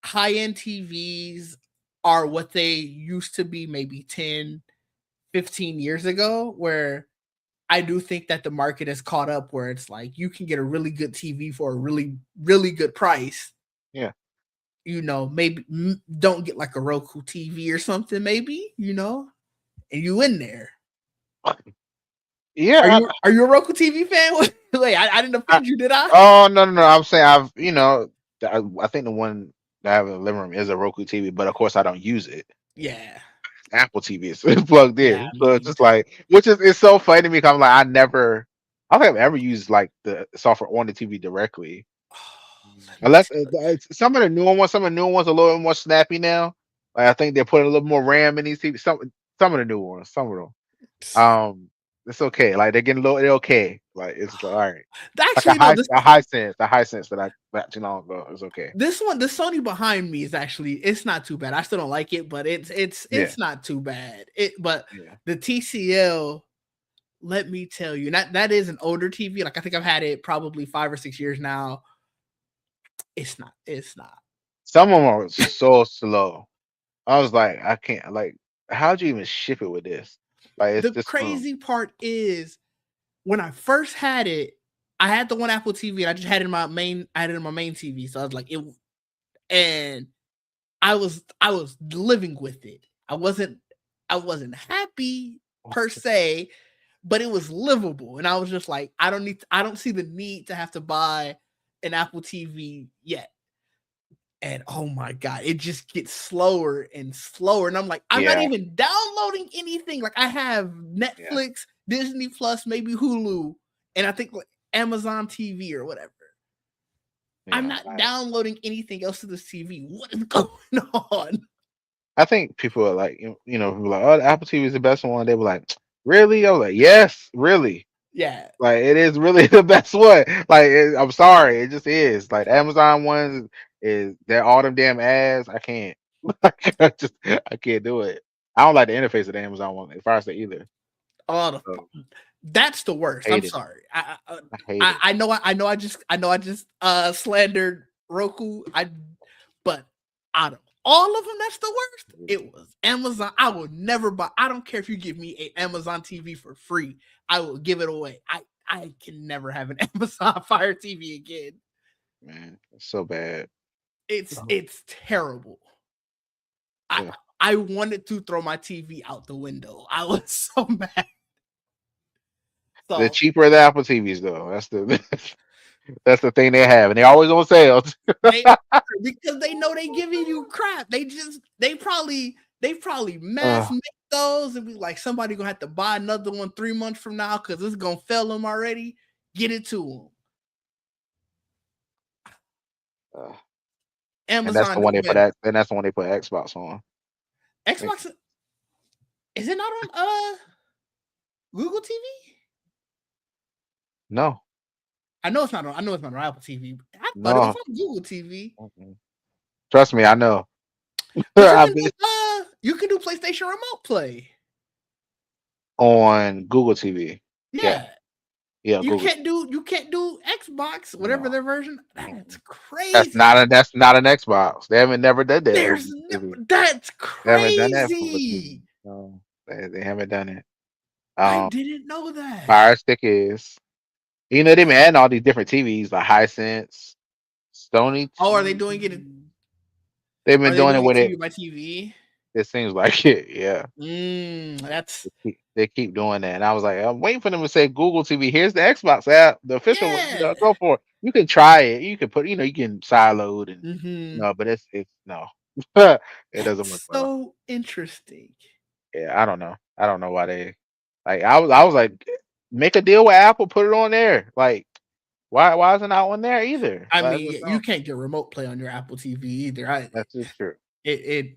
high end TVs are what they used to be maybe 10, 15 years ago, where I do think that the market has caught up where it's like you can get a really good TV for a really, really good price. yeah. Maybe don't get like a Roku TV or something, maybe, and you in there. Yeah. Are you a Roku TV fan? Wait, I didn't I, offend you, did I? oh no, no, no. I'm saying I think the one that I have in the living room is a Roku TV, but of course I don't use it. Yeah, Apple TV is plugged yeah, in, me so it's just neither. like, which is it's so funny to me. 'Cause I'm like, I don't think I've ever used like the software on the TV directly. Oh, that looks Unless good. some of the newer ones are a little more snappy now. Like I think they're putting a little more RAM in these TV. Some of the new ones, some of them. It's okay. Like they're getting a little, they're okay. Like it's all right. Like Actually, no. a high sense that I got too long ago. It's okay. This one, the Sony behind me is actually it's not too bad. I still don't like it, but Yeah, it's not too bad. But yeah. the TCL, let me tell you, that is an older TV. Like I think I've had it probably 5 or 6 years now. It's not. It's not. Some of them are so slow. I was like, I can't. Like, how'd you even ship it with this? Like, it's The just crazy part is when I first had it, I had the one Apple TV and I just had it in my main. I had it in my main TV, so I was like it, and I was living with it. I wasn't happy per se, but it was livable. And I was just like, I don't see the need to have to buy an Apple TV yet. And oh my god, it just gets slower and slower. And I'm like, I'm not yeah, even downloading anything. Like I have yeah, Netflix, Disney Plus, maybe Hulu, and I think like Amazon TV or whatever. I'm yeah. not downloading anything else to this TV. What is going on? I think people are like, people are like, oh, the Apple TV is the best one. They were like, really? I was like, yes, really. Yeah. Like, it is really the best one. Like, I'm sorry, it just is. Like, the Amazon ones they're all them damn ads. I can't. I can't do it. I don't like the interface of the Amazon one. If I say either, Oh, so, that's the worst. I'm hate it. sorry. I hate it. I know I just slandered Roku. But out of all of them, that's the worst. It was Amazon. I will never buy. I don't care if you give me an Amazon TV for free. I will give it away. I can never have an Amazon Fire TV again. Man, it's so bad. It's terrible. I Ugh. I wanted to throw my TV out the window. I was so mad. The So cheaper the Apple TVs though. That's the that's the thing they have, and they always on sale. they because they know they giving you crap. They probably mass uh, make those and be like somebody gonna have to buy another one 3 months from now because it's gonna fail them already. Get it to them. uh, and that's the Amazon one do they put better. X, and that's the one they put Xbox on. Like, Xbox is it not on Google TV? no, I know it's not on Apple TV. I thought it was no. on Google TV. Mm-mm. Trust me, I know. But I've been you can do PlayStation Remote Play. on Google TV. Yeah, Yeah. yeah, You Google. can't do you can't do Xbox, whatever No, their version. That's mm-mm. crazy. That's not an Xbox. They haven't never done that for There's Google no TV. that's They haven't done that for Google TV. crazy. No, they haven't done it. I Um, didn't know that. Fire Stick is. They've been adding all these different TVs like Hisense, Sony Oh, TV. They've are been they doing it doing it with it. TV by TV? It seems like it. Yeah, That's they keep doing that, and I was like, I'm waiting for them to say Google TV. Here's the Xbox app, the official one. yeah. Go for it. You can try it. You can put, you can sideload and Hmm. no, but it's no, it doesn't work That's well. so interesting. Yeah, I don't know. I don't know why they like. I was like, make a deal with Apple, put it on there. Like, why isn't that on there either? I Like, I mean, just you don't. can't get remote play on your Apple TV either. That's just true. It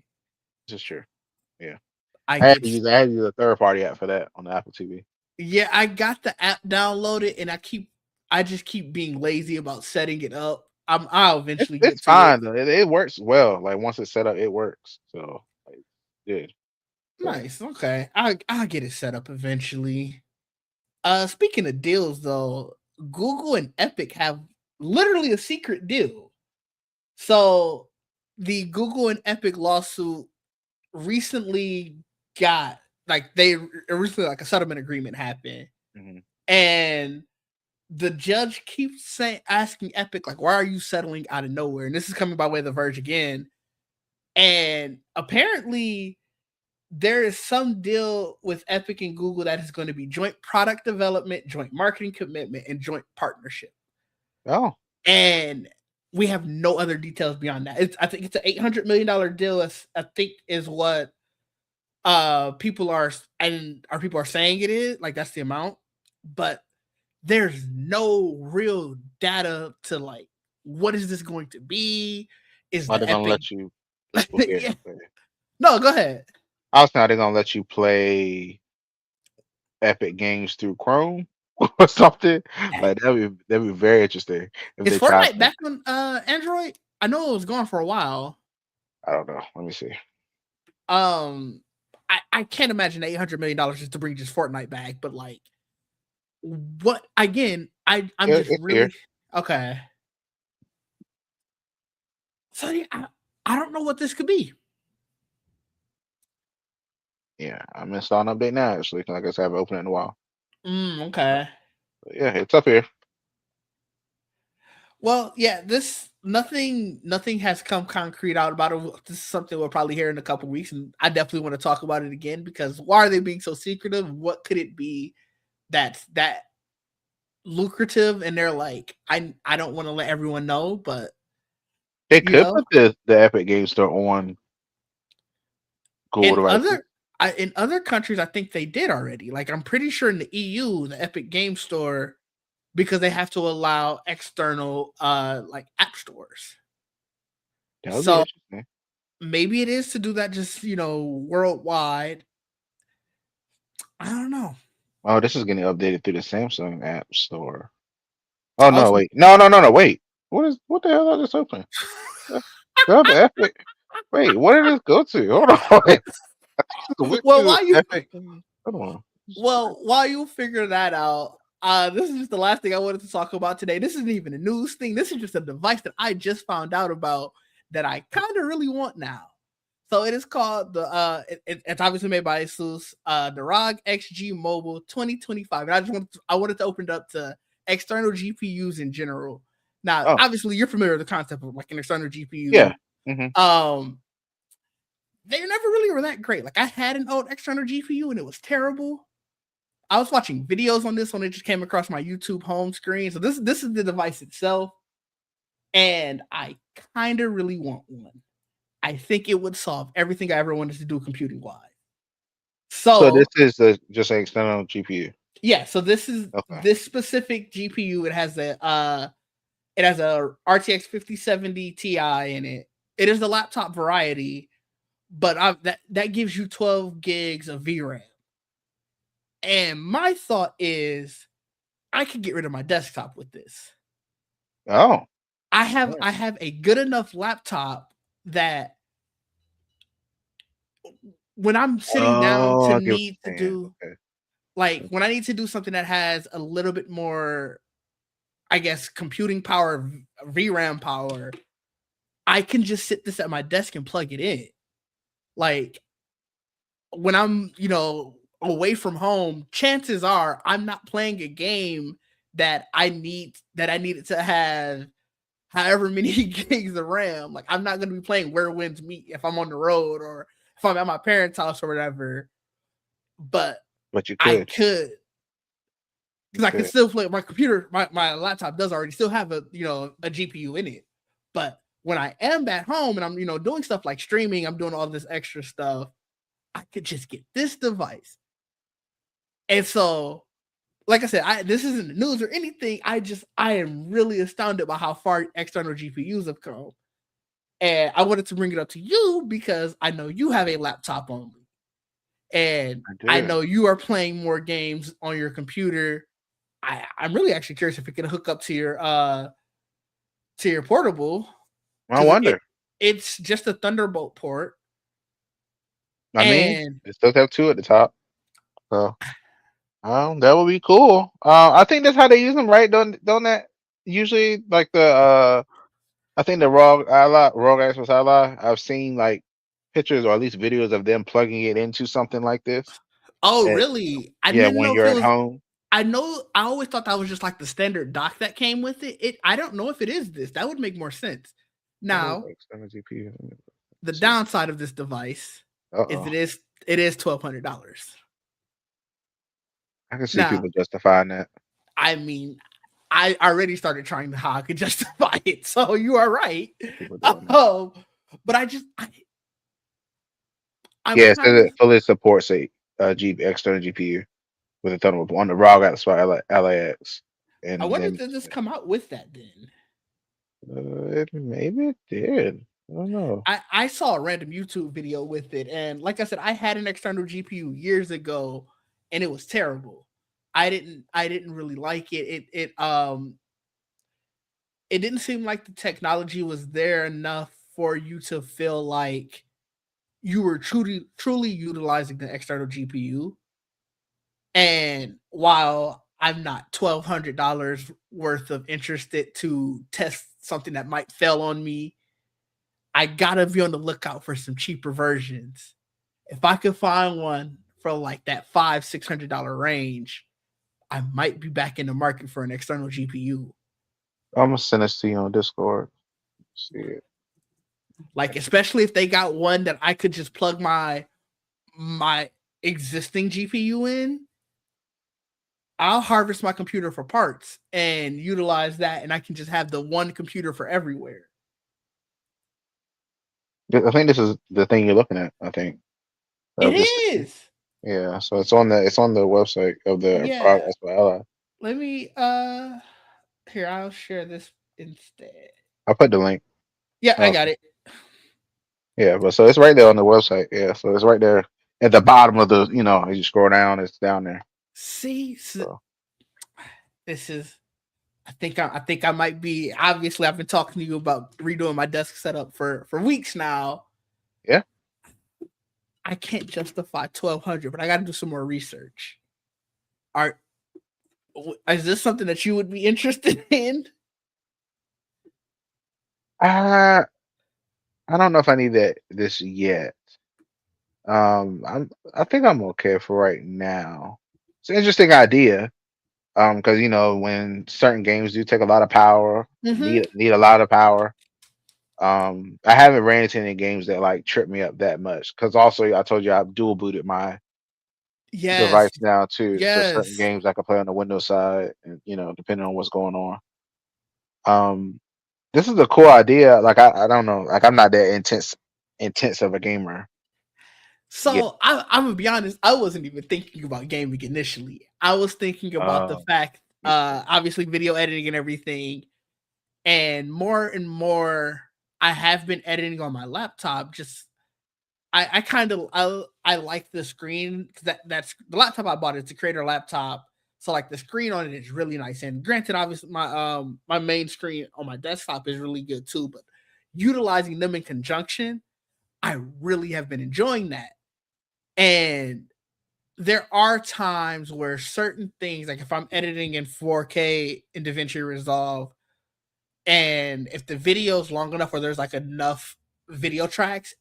This is true. Yeah. I get I had to use a third party app for that on the Apple TV. yeah, I got the app downloaded and I just keep being lazy about setting it up. I'll eventually It's get to it. fine though. It works well. Like once it's set up, it works. So like good. So Nice. Okay. I'll get it set up eventually. Speaking of deals though, Google and Epic have literally a secret deal. So the Google and Epic lawsuit recently got recently like a settlement agreement happened. mhm. And the judge keeps asking Epic, like, why are you settling out of nowhere? And this is coming by way of The Verge again. And apparently there is some deal with Epic and Google that is going to be joint product development, joint marketing commitment, and joint partnership. Oh, And we have no other details beyond that. I think it's an $800 million deal. I think is what people are and our people are saying it is, like that's the amount, but there's no real data to like what is this going to be? Is are they the gonna Epic let you? Yeah, yeah. okay. No, go ahead. I was saying, are they gonna let you play Epic Games through Chrome or something? Like that'd be very interesting if Is they tried Fortnite that. back on Android? I know it was gone for a while. I don't know. Let me see. Um I can't imagine $800 million just to bring just Fortnite back, but like what again, I'm just It's here. really okay. So yeah, I don't know what this could be. Yeah, I'm installing an update now. Actually, 'cause like I said, I haven't opened it in a while. Okay. But yeah, it's up here. Well, yeah, this nothing has come concrete out about it. This is something we'll probably hear in a couple weeks, and I definitely want to talk about it again because why are they being so secretive? What could it be that's that lucrative? And they're like, I don't want to let everyone know, but They you could know, put the Epic Game Store on Google in devices. in other countries, I think they did already. Like I'm pretty sure in the EU, the Epic Game Store, because they have to allow external like app stores. That would be So interesting. maybe it is to do that just, worldwide. I don't know. Oh, this is getting updated through the Samsung App Store. Oh no, Also, wait. No, wait. What the hell I just opened? Uh, the Epic. Wait, what did this go to? Hold on. Wait. I just went well, to while you Epic. Hold on. while you figure that out, this is just the last thing I wanted to talk about today. This isn't even a news thing. This is just a device that I just found out about that I kind of really want now. So it is called it's obviously made by ASUS, the ROG XG Mobile 2025. And I wanted to open it up to external GPUs in general. Now, Oh, obviously, you're familiar with the concept of like an external yeah. GPU. Hmm. Um, they never really were that great. Like I had an old external GPU and it was terrible. I was watching videos on this one. It just came across my YouTube home screen. So this is the device itself, and I kind of really want one. I think it would solve everything I ever wanted to do computing wise. So this So is just an external GPU. yeah, so this is Okay. this specific GPU. It has a RTX 5070 Ti in it. It is the laptop variety, but that gives you 12 gigs of VRAM. And my thought is I could get rid of my desktop with this. Oh. I have a good enough laptop that when I'm sitting down Oh, to I get what need to you're saying. do Okay. like when I need to do something that has a little bit more, I guess, computing power, VRAM power, I can just sit this at my desk and plug it in. Like when I'm, away from home, chances are I'm not playing a game that I needed to have however many gigs of RAM. Like I'm not gonna be playing Where Winds Meet if I'm on the road or if I'm at my parents' house or whatever. But But you I could. could You because I can could. still play my computer, my laptop does already still have a GPU in it. But when I am at home and I'm doing stuff like streaming, I'm doing all this extra stuff, I could just get this device. And so, like I said, this isn't the news or anything. I am really astounded by how far external GPUs have come. And I wanted to bring it up to you because I know you have a laptop only. And I I do. know you are playing more games on your computer. I'm really actually curious if it can hook up to your portable I because wonder. it's just a Thunderbolt port. I mean, And it does have two at the top. So that would be cool. I think that's how they use them, right? Don't that usually like the I think the ROG Access Ally. I've seen like pictures or at least videos of them plugging it into something like this. oh, And, really? I yeah, didn't when know if you're it at was. home. I always thought that was just like the standard dock that came with it. I don't know if it is this. That would make more sense. What is Now, external GPU? the Let's see. downside of this device Uh is oh. It is $1,200. I can see Now, people justifying that. I mean, I already started trying to how I could justify it, so you are right. People doing that. Um, but I'm Yeah, it kind says of it fully supports external GPU with a Thunderbolt on the raw gas by LAX, I and wonder then did this come out with that then? maybe it did. I don't know. I saw a random YouTube video with it, and like I said, I had an external GPU years ago, and it was terrible. I didn't really like it. It didn't seem like the technology was there enough for you to feel like you were truly utilizing the external GPU. And while I'm not $1,200 worth of interested to test something that might fail on me, I gotta be on the lookout for some cheaper versions. If I could find one for like that $500-600 range, I might be back in the market for an external GPU. I'm gonna send this to you on Discord. See it. Like especially if they got one that I could just plug my existing GPU in, I'll harvest my computer for parts and utilize that, and I can just have the one computer for everywhere. I think this is the thing you're looking at. I think It of this. is. Yeah, so it's on the website of the Yeah. product by Ally. Let me here, I'll share this instead. I put the link. Yeah, I got Also. it. Yeah, but so it's right there on the website. Yeah, so it's right there at the bottom of the. As you scroll down, it's down there. See, So this is I think I might be obviously I've been talking to you about redoing my desk setup for weeks now. yeah, I can't justify 1,200, but I got to do some more research. Are is this something that you would be interested in? I I don't know if I need this yet. I think I'm okay for right now. It's an interesting idea. Because when certain games do take a lot of power, Mm-hmm. need a lot of power. I haven't ran into any games that like trip me up that much. Because also I told you I dual booted my Yes. device now too. So certain Yes. games I can play on the Windows side, and depending on what's going on. Um, this is a cool idea. Like I don't know. Like I'm not that intense of a gamer yet. So I'm gonna be honest. I wasn't even thinking about gaming initially. I was thinking about the Um, fact, yeah, obviously, video editing and everything, and more. I have been editing on my laptop. Just I kind of I like the screen because that's the laptop I bought. It's a creator laptop, so like the screen on it is really nice. And granted, obviously my main screen on my desktop is really good too. But utilizing them in conjunction, I really have been enjoying that. And there are times where certain things, like if I'm editing in 4K in DaVinci Resolve, and if the video is long enough or there's like enough video tracks,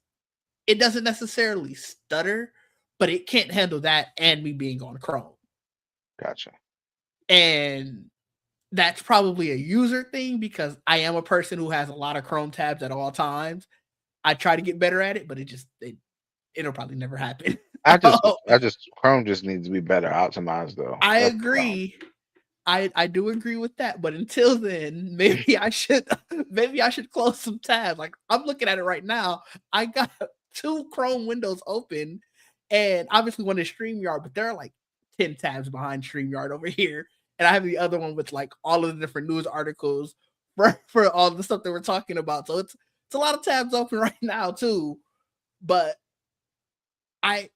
it doesn't necessarily stutter, but it can't handle that and me being on Chrome. gotcha. And that's probably a user thing because I am a person who has a lot of Chrome tabs at all times. I try to get better at it, but it'll probably never happen. I just Chrome just needs to be better optimized though. I That's the problem. agree. I do agree with that, but until then, maybe I should close some tabs. Like I'm looking at it right now. I got two Chrome windows open, and obviously one is StreamYard, but there are like 10 tabs behind StreamYard over here. And I have the other one with like all of the different news articles for all the stuff that we're talking about. So it's a lot of tabs open right now too. But I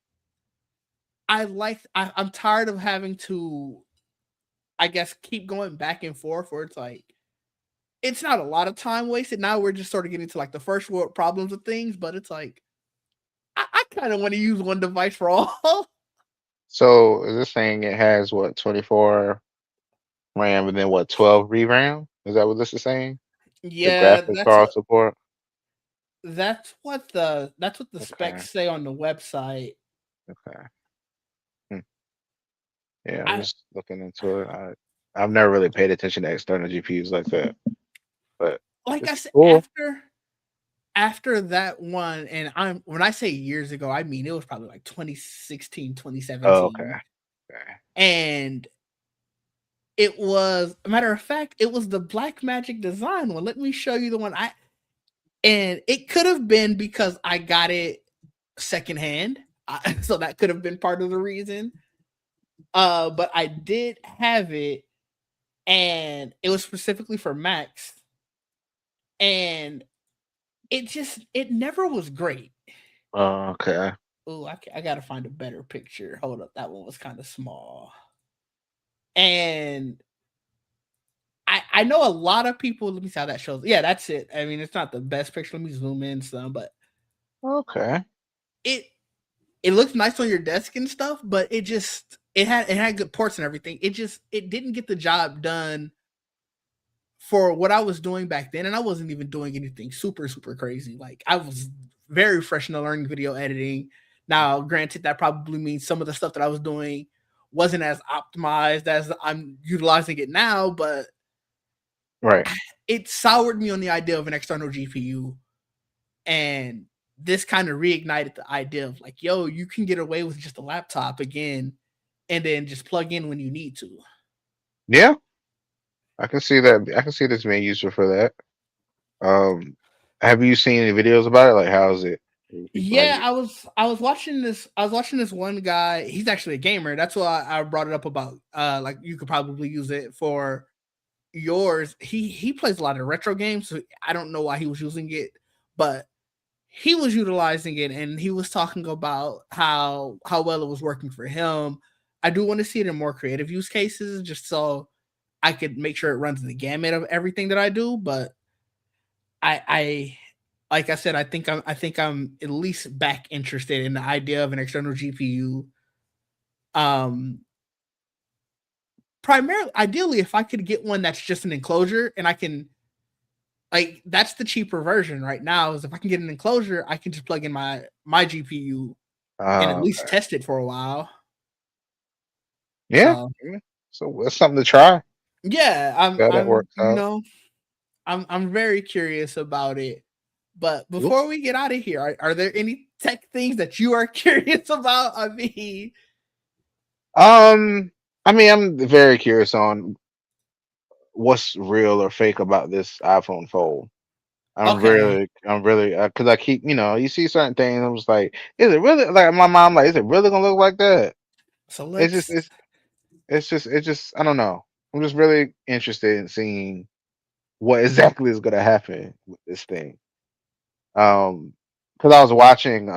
I'm tired of having to, I guess, keep going back and forth where it's like it's not a lot of time wasted. Now we're just sort of getting to like the first world problems of things, but it's like I kind of want to use one device for all. So is this saying it has what 24 RAM and then what 12 VRAM? Is that what this is saying? The Yeah, graphics card support. that's what the Okay. specs say on the website. Okay. Hmm. Yeah, I'm I just looking into it. I've never really paid attention to external GPUs like that, but like I it's said cool. after that one, and I'm when I say years ago, I mean it was probably like 2016, twenty Oh, okay. seventeen, Okay. and it was a matter of fact, it was the Black Magic design one. Let me show you the one I and it could have been because I got it secondhand. So that could have been part of the reason. But I did have it and it was specifically for Max and it never was great. Oh, okay. Oh, I gotta find a better picture. Hold up, that one was kind of small. And I know a lot of people. Let me see how that shows. Yeah, that's it. I mean, it's not the best picture. Let me zoom in some, but Okay. it it looks nice on your desk and stuff. But it had good ports and everything. It didn't get the job done for what I was doing back then, and I wasn't even doing anything super crazy. Like I was very fresh into learning video editing. Now, granted, that probably means some of the stuff that I was doing wasn't as optimized as I'm utilizing it now, but Right. it soured me on the idea of an external GPU. And this kind of reignited the idea of like, yo, you can get away with just a laptop again and then just plug in when you need to. Yeah, I can see that. I can see this being useful for that. Um, have you seen any videos about it? Like, how is it? People have Yeah, you? I was watching this one guy. He's actually a gamer. That's why I brought it up about like you could probably use it for yours. He plays a lot of retro games, so I don't know why he was using it, but he was utilizing it and he was talking about how well it was working for him. I do want to see it in more creative use cases just so I could make sure it runs the gamut of everything that I do, but I like I said, I think I'm at least back interested in the idea of an external GPU. Um Primarily ideally if I could get one that's just an enclosure and I can like that's the cheaper version right now is if I can get an enclosure, I can just plug in my GPU and at least Okay. test it for a while. Yeah. So Yeah. So it's something to try. yeah, I'm How that I'm works you out. know I'm very curious about it. But Cool. before we get out of here, are there any tech things that you are curious about? I mean, Um, I mean, I'm very curious on what's real or fake about this iPhone Fold. okay, I'm really, because I keep, you see certain things. I'm just like, is it really like my mom? Like, is it really gonna look like that? so It's just, let's. it's just. I don't know. I'm just really interested in seeing what exactly is gonna happen with this thing. Because I was watching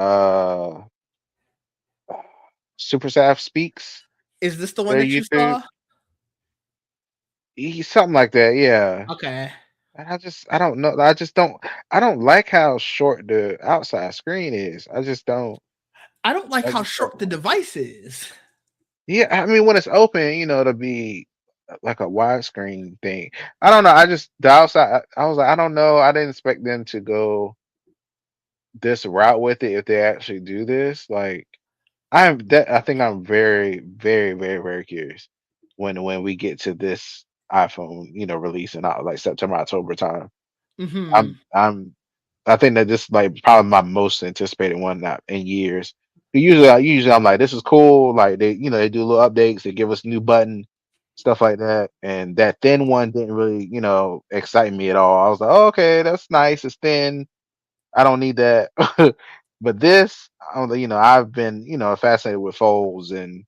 Super Saf Speaks, Is this the one their that you YouTube, saw? something like that. Yeah. Okay, And I don't know. I don't like how short the outside screen is. I don't like I how just don't short the like it. device is. Yeah, I mean when it's open, to be like a widescreen thing. I don't know. I just the outside. I was like, I don't know. I didn't expect them to go this route with it if they actually do this. Like I think I'm very curious when we get to this iPhone, releasing out like September, October time. Hmm. I'm I think that this is like probably my most anticipated one not in years. Usually I'm like, this is cool. Like they do little updates, they give us a new button, stuff like that. And that thin one didn't really, excite me at all. I was like, oh, okay, that's nice. It's thin. I don't need that. But this, I've been, fascinated with folds um,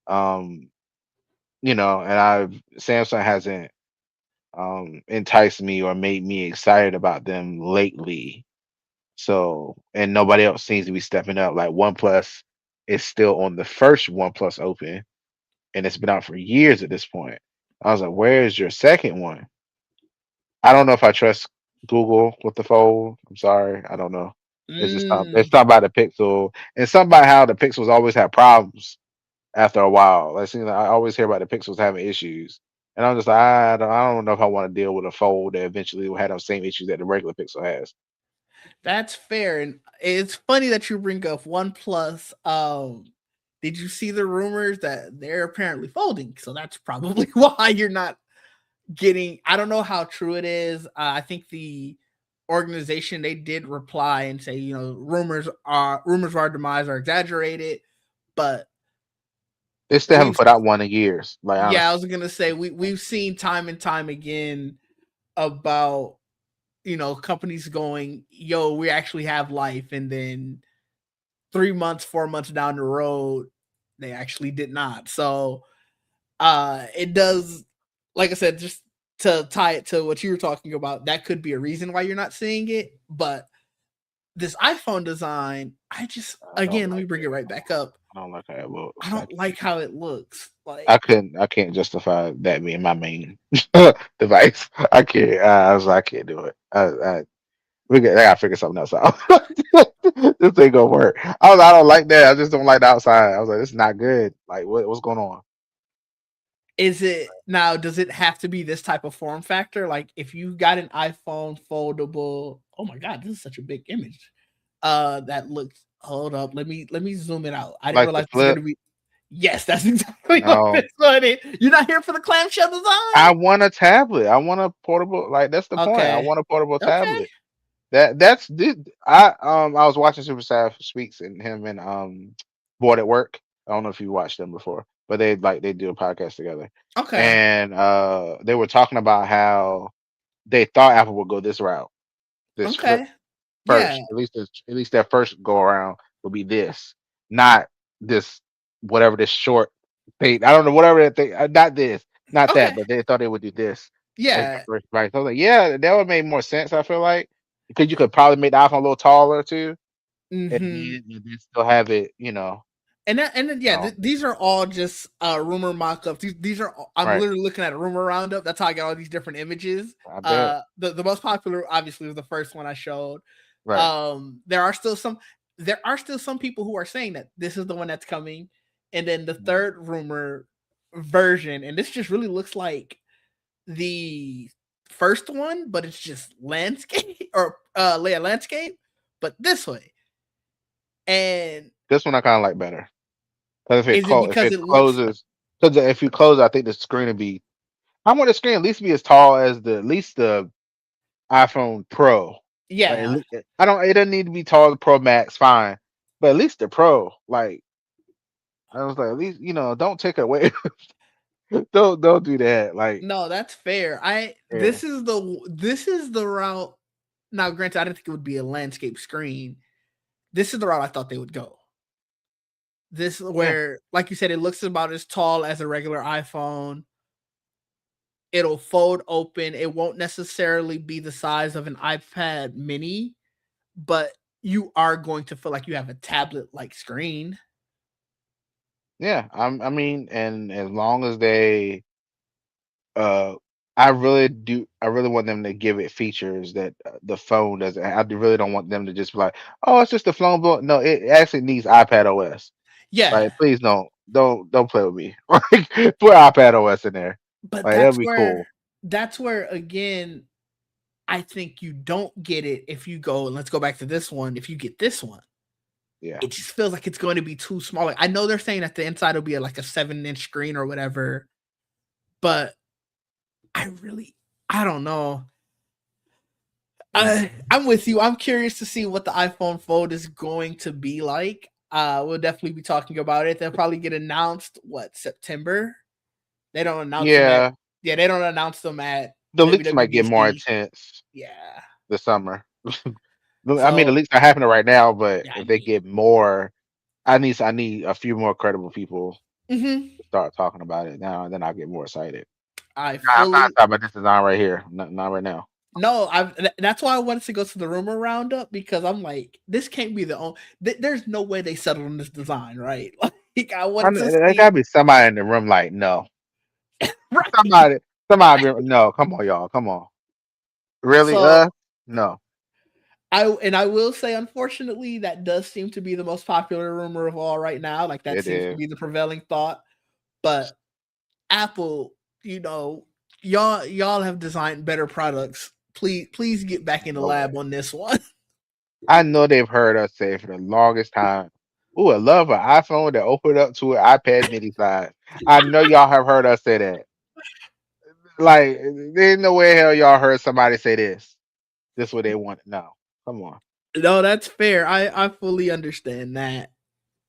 and Samsung hasn't enticed me or made me excited about them lately. So, and nobody else seems to be stepping up. Like OnePlus is still on the first OnePlus Open, and it's been out for years at this point. I was like, "Where's your second one?" I don't know if I trust Google with the Fold. I'm sorry, I don't know. It's just not. Mm, It's not about the Pixel, and something about how the Pixels always have problems after a while. Like, I always hear about the Pixels having issues, and I'm just like, I don't know if I want to deal with a Fold that eventually will have those same issues that the regular Pixel has. that's fair, and it's funny that you bring up OnePlus. Did you see the rumors that they're apparently folding? So that's probably why you're not getting. I don't know how true it is. I think the organization, they did reply and say, you know, rumors of our demise are exaggerated, but They still haven't we've put out one in years. Like yeah, I honestly, was gonna say we've seen time and time again about, you know, companies going, yo, we actually have life, and then 3 months, 4 months down the road, they actually did not. So it does, like I said, just to tie it to what you were talking about, that could be a reason why you're not seeing it. But this iPhone design, I just, I don't again, let me like bring it it. right back up. I don't like how it I looks. don't like how it looks. I Like, couldn't. I can't justify that being my main device. I can't. I was like, I can't do it. I gotta figure something else out. This ain't gonna work. I don't like that. I just don't like the outside. I was like, this is not good. Like, what's going on? is it now? Does it have to be this type of form factor? Like, if you got an iPhone foldable, oh my god, this is such a big image. That looks. Hold up, let me zoom it out. I didn't Like the realize it's flip? gonna be. Yes, that's exactly what No. this one is. You're not here for the clamshell I design? want a tablet. I want a portable. Like that's the point. I Okay. want a portable Okay. tablet. That's dude. I was watching Super Sad Speaks and him and Board at Work. I don't know if you watched them before, but they do a podcast together, Okay. and they were talking about how they thought Apple would go this route, this flip Okay. Yeah. first. At least their first go around will be this, not this whatever this short thing. I don't know whatever that thing. Not this, not that. Okay. But they thought they would do this as their Yeah. first device. I was like, yeah, that would make more sense. I feel like because you could probably make the iPhone a little taller too, Mhm. and then still have it. And then, yeah, these are all just rumor mock-ups. These are I'm Right? literally looking at a rumor roundup. That's how I got all these different images. I bet. The most popular obviously was the first one I showed. Right. There are still some people who are saying that this is the one that's coming, and then the Mhm. third rumor version, and this just really looks like the first one, but it's just landscape or layer landscape, but this way. And This one I kind of like better because is it if because it it looks closes, because if you close, I think the screen would be. I want the screen at least be as tall as the at least the iPhone Pro. Like yeah. I don't. It doesn't need to be tall. The Pro Max, fine, but at least the Pro. Like I was like, at least don't take it away. Don't do that. Like No, that's fair. I yeah, this is the route. Now, granted, I didn't think it would be a landscape screen. This is the route I thought they would go. This yeah, where, like you said, it looks about as tall as a regular iPhone. It'll fold open. It won't necessarily be the size of an iPad mini, but you are going to feel like you have a tablet like screen. yeah. I mean, and as long as they, uh, I really do. I really want them to give it features that the phone doesn't. Really don't want them to just be like, oh, it's just a phone bill. No, it actually needs iPad OS. Yeah, Like, please don't play with me. Like, put iPad OS in there. but Like, that'd be cool. that's where again I think you don't get it if you go, let's go back to this one. If you get this one, Yeah, it just feels like it's going to be too small. Like, I know they're saying that the inside will be like a 7-inch screen or whatever, but I don't know. yeah, I'm with you. I'm curious to see what the iPhone Fold is going to be like. We'll definitely be talking about it. They'll probably get announced what, September. They don't announce them at yeah. Yeah, they don't announce them at The leaks might get more WWDC. intense Yeah. this summer. I mean, the So leaks are happening right now, but yeah, I if they mean, get more, I need a few more credible people mhm. to start talking about it now, and then I'll get more excited. I Nah, I'm not fully talking about this design right here. Not right now. no. That's why I wanted to go to the rumor roundup because I'm like, this can't be the only. There's no way they settled on this design, right? Like, I wanted to There see gotta be somebody in the room like, no. right. Somebody, no, come on, y'all. Come on. Really? So No, I will say, unfortunately, that does seem to be the most popular rumor of all right now. Like, that it seems to is. be the prevailing thought. But Apple, y'all have designed better products. Please get back in the No way. lab on this one. I know they've heard us say for the longest time, ooh, I love an iPhone that opened up to an iPad mini size. I know y'all have heard us say that. Like, there's no way hell y'all heard somebody say this. this what they want. No, come on. No, that's fair. I fully understand that.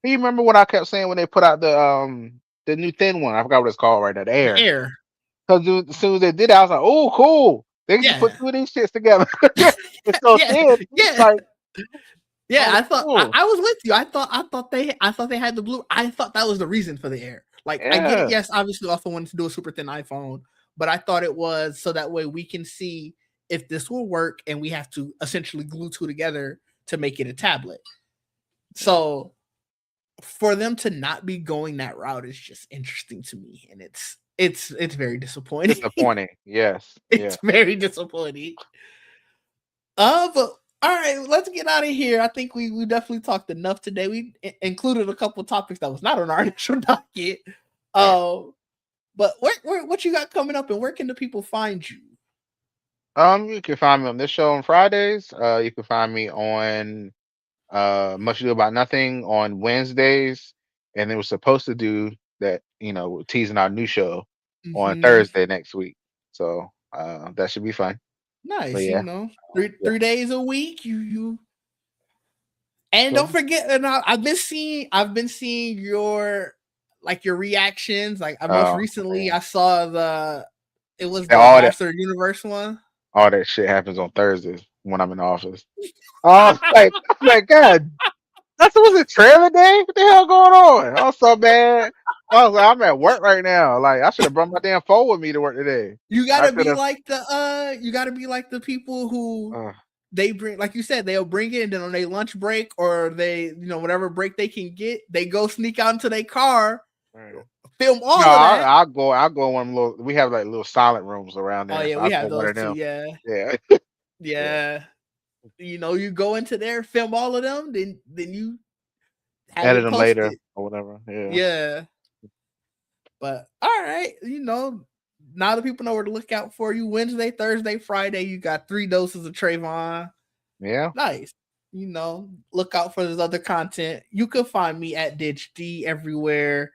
You remember what I kept saying when they put out the new thin one? I forgot what it's called right now. The The Air. air. Because as soon as they did it, I was like, oh, cool. They can put Yeah. two of these shits together. It's so Yeah. thin. Yeah. Like, Yeah, oh, I thought cool. I was with you. I thought they had the blue. I thought that was the reason for the air. Like I get it. Yeah. Yes, obviously also wanted to do a super thin iPhone, but I thought it was so that way we can see if this will work, and we have to essentially glue two together to make it a tablet. So for them to not be going that route is just interesting to me, and it's very disappointing. Disappointing. Yes. It's Yeah. very disappointing. But all right, let's get out of here. I think we definitely talked enough today. We included a couple topics that was not on our initial docket. Right. Uh, but what you got coming up, and where can the people find you? You can find me on this show on Fridays. You can find me on Much Ado About Nothing on Wednesdays. And then we're supposed to do that, we're teasing our new show on Mm-hmm. Thursday next week. So that should be fun. But Nice, yeah, three yeah. 3 days a week. You and don't So forget. And I've been seeing your your reactions. Like most recently, man. I saw it was And the Master of the Universe one. all that shit happens on Thursdays when I'm in the office. Oh, like God, that was a trailer day. What the hell going on? I was so bad. I was like, I'm at work right now. Like, I should have brought my damn phone with me to work today. You I gotta could be have. like the people who Uh, they bring, like you said, they'll bring it, and then on their lunch break, or they, whatever break they can get, they go sneak out into their car, right. film No, all of I'll, that. I'll go. I'll go in one of them little. We have like little silent rooms around Oh there, yeah, so we I'll go have in one those of too. them. Yeah, Yeah, yeah. yeah. You go into there, film all of them, then you have Edit it them later posted. or whatever. Yeah, Yeah, but all right, now the people know where to look out for you. Wednesday, Thursday, Friday, you got 3 doses of Trayvon. yeah. Nice. Look out for this other content. You can find me at Ditch D everywhere.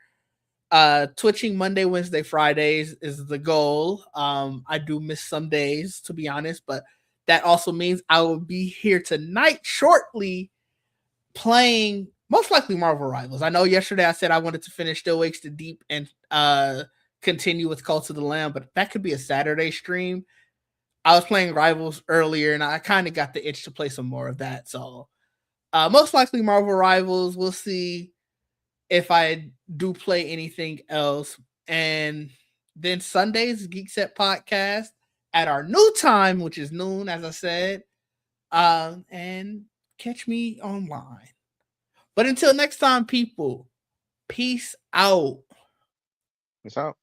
Twitching Monday, Wednesday, Fridays is the goal. I do miss some days, to be honest, but that also means I will be here tonight shortly playing most likely Marvel Rivals. I know yesterday I said I wanted to finish Still Wakes the Deep and continue with Cult of the Lamb, but that could be a Saturday stream. I was playing Rivals earlier, and I kind of got the itch to play some more of that. So most likely Marvel Rivals. We'll see if I do play anything else. And then Sundays, Geek Set Podcast at our new time, which is noon, as I said. And catch me online. But until next time, people, peace out. It's out.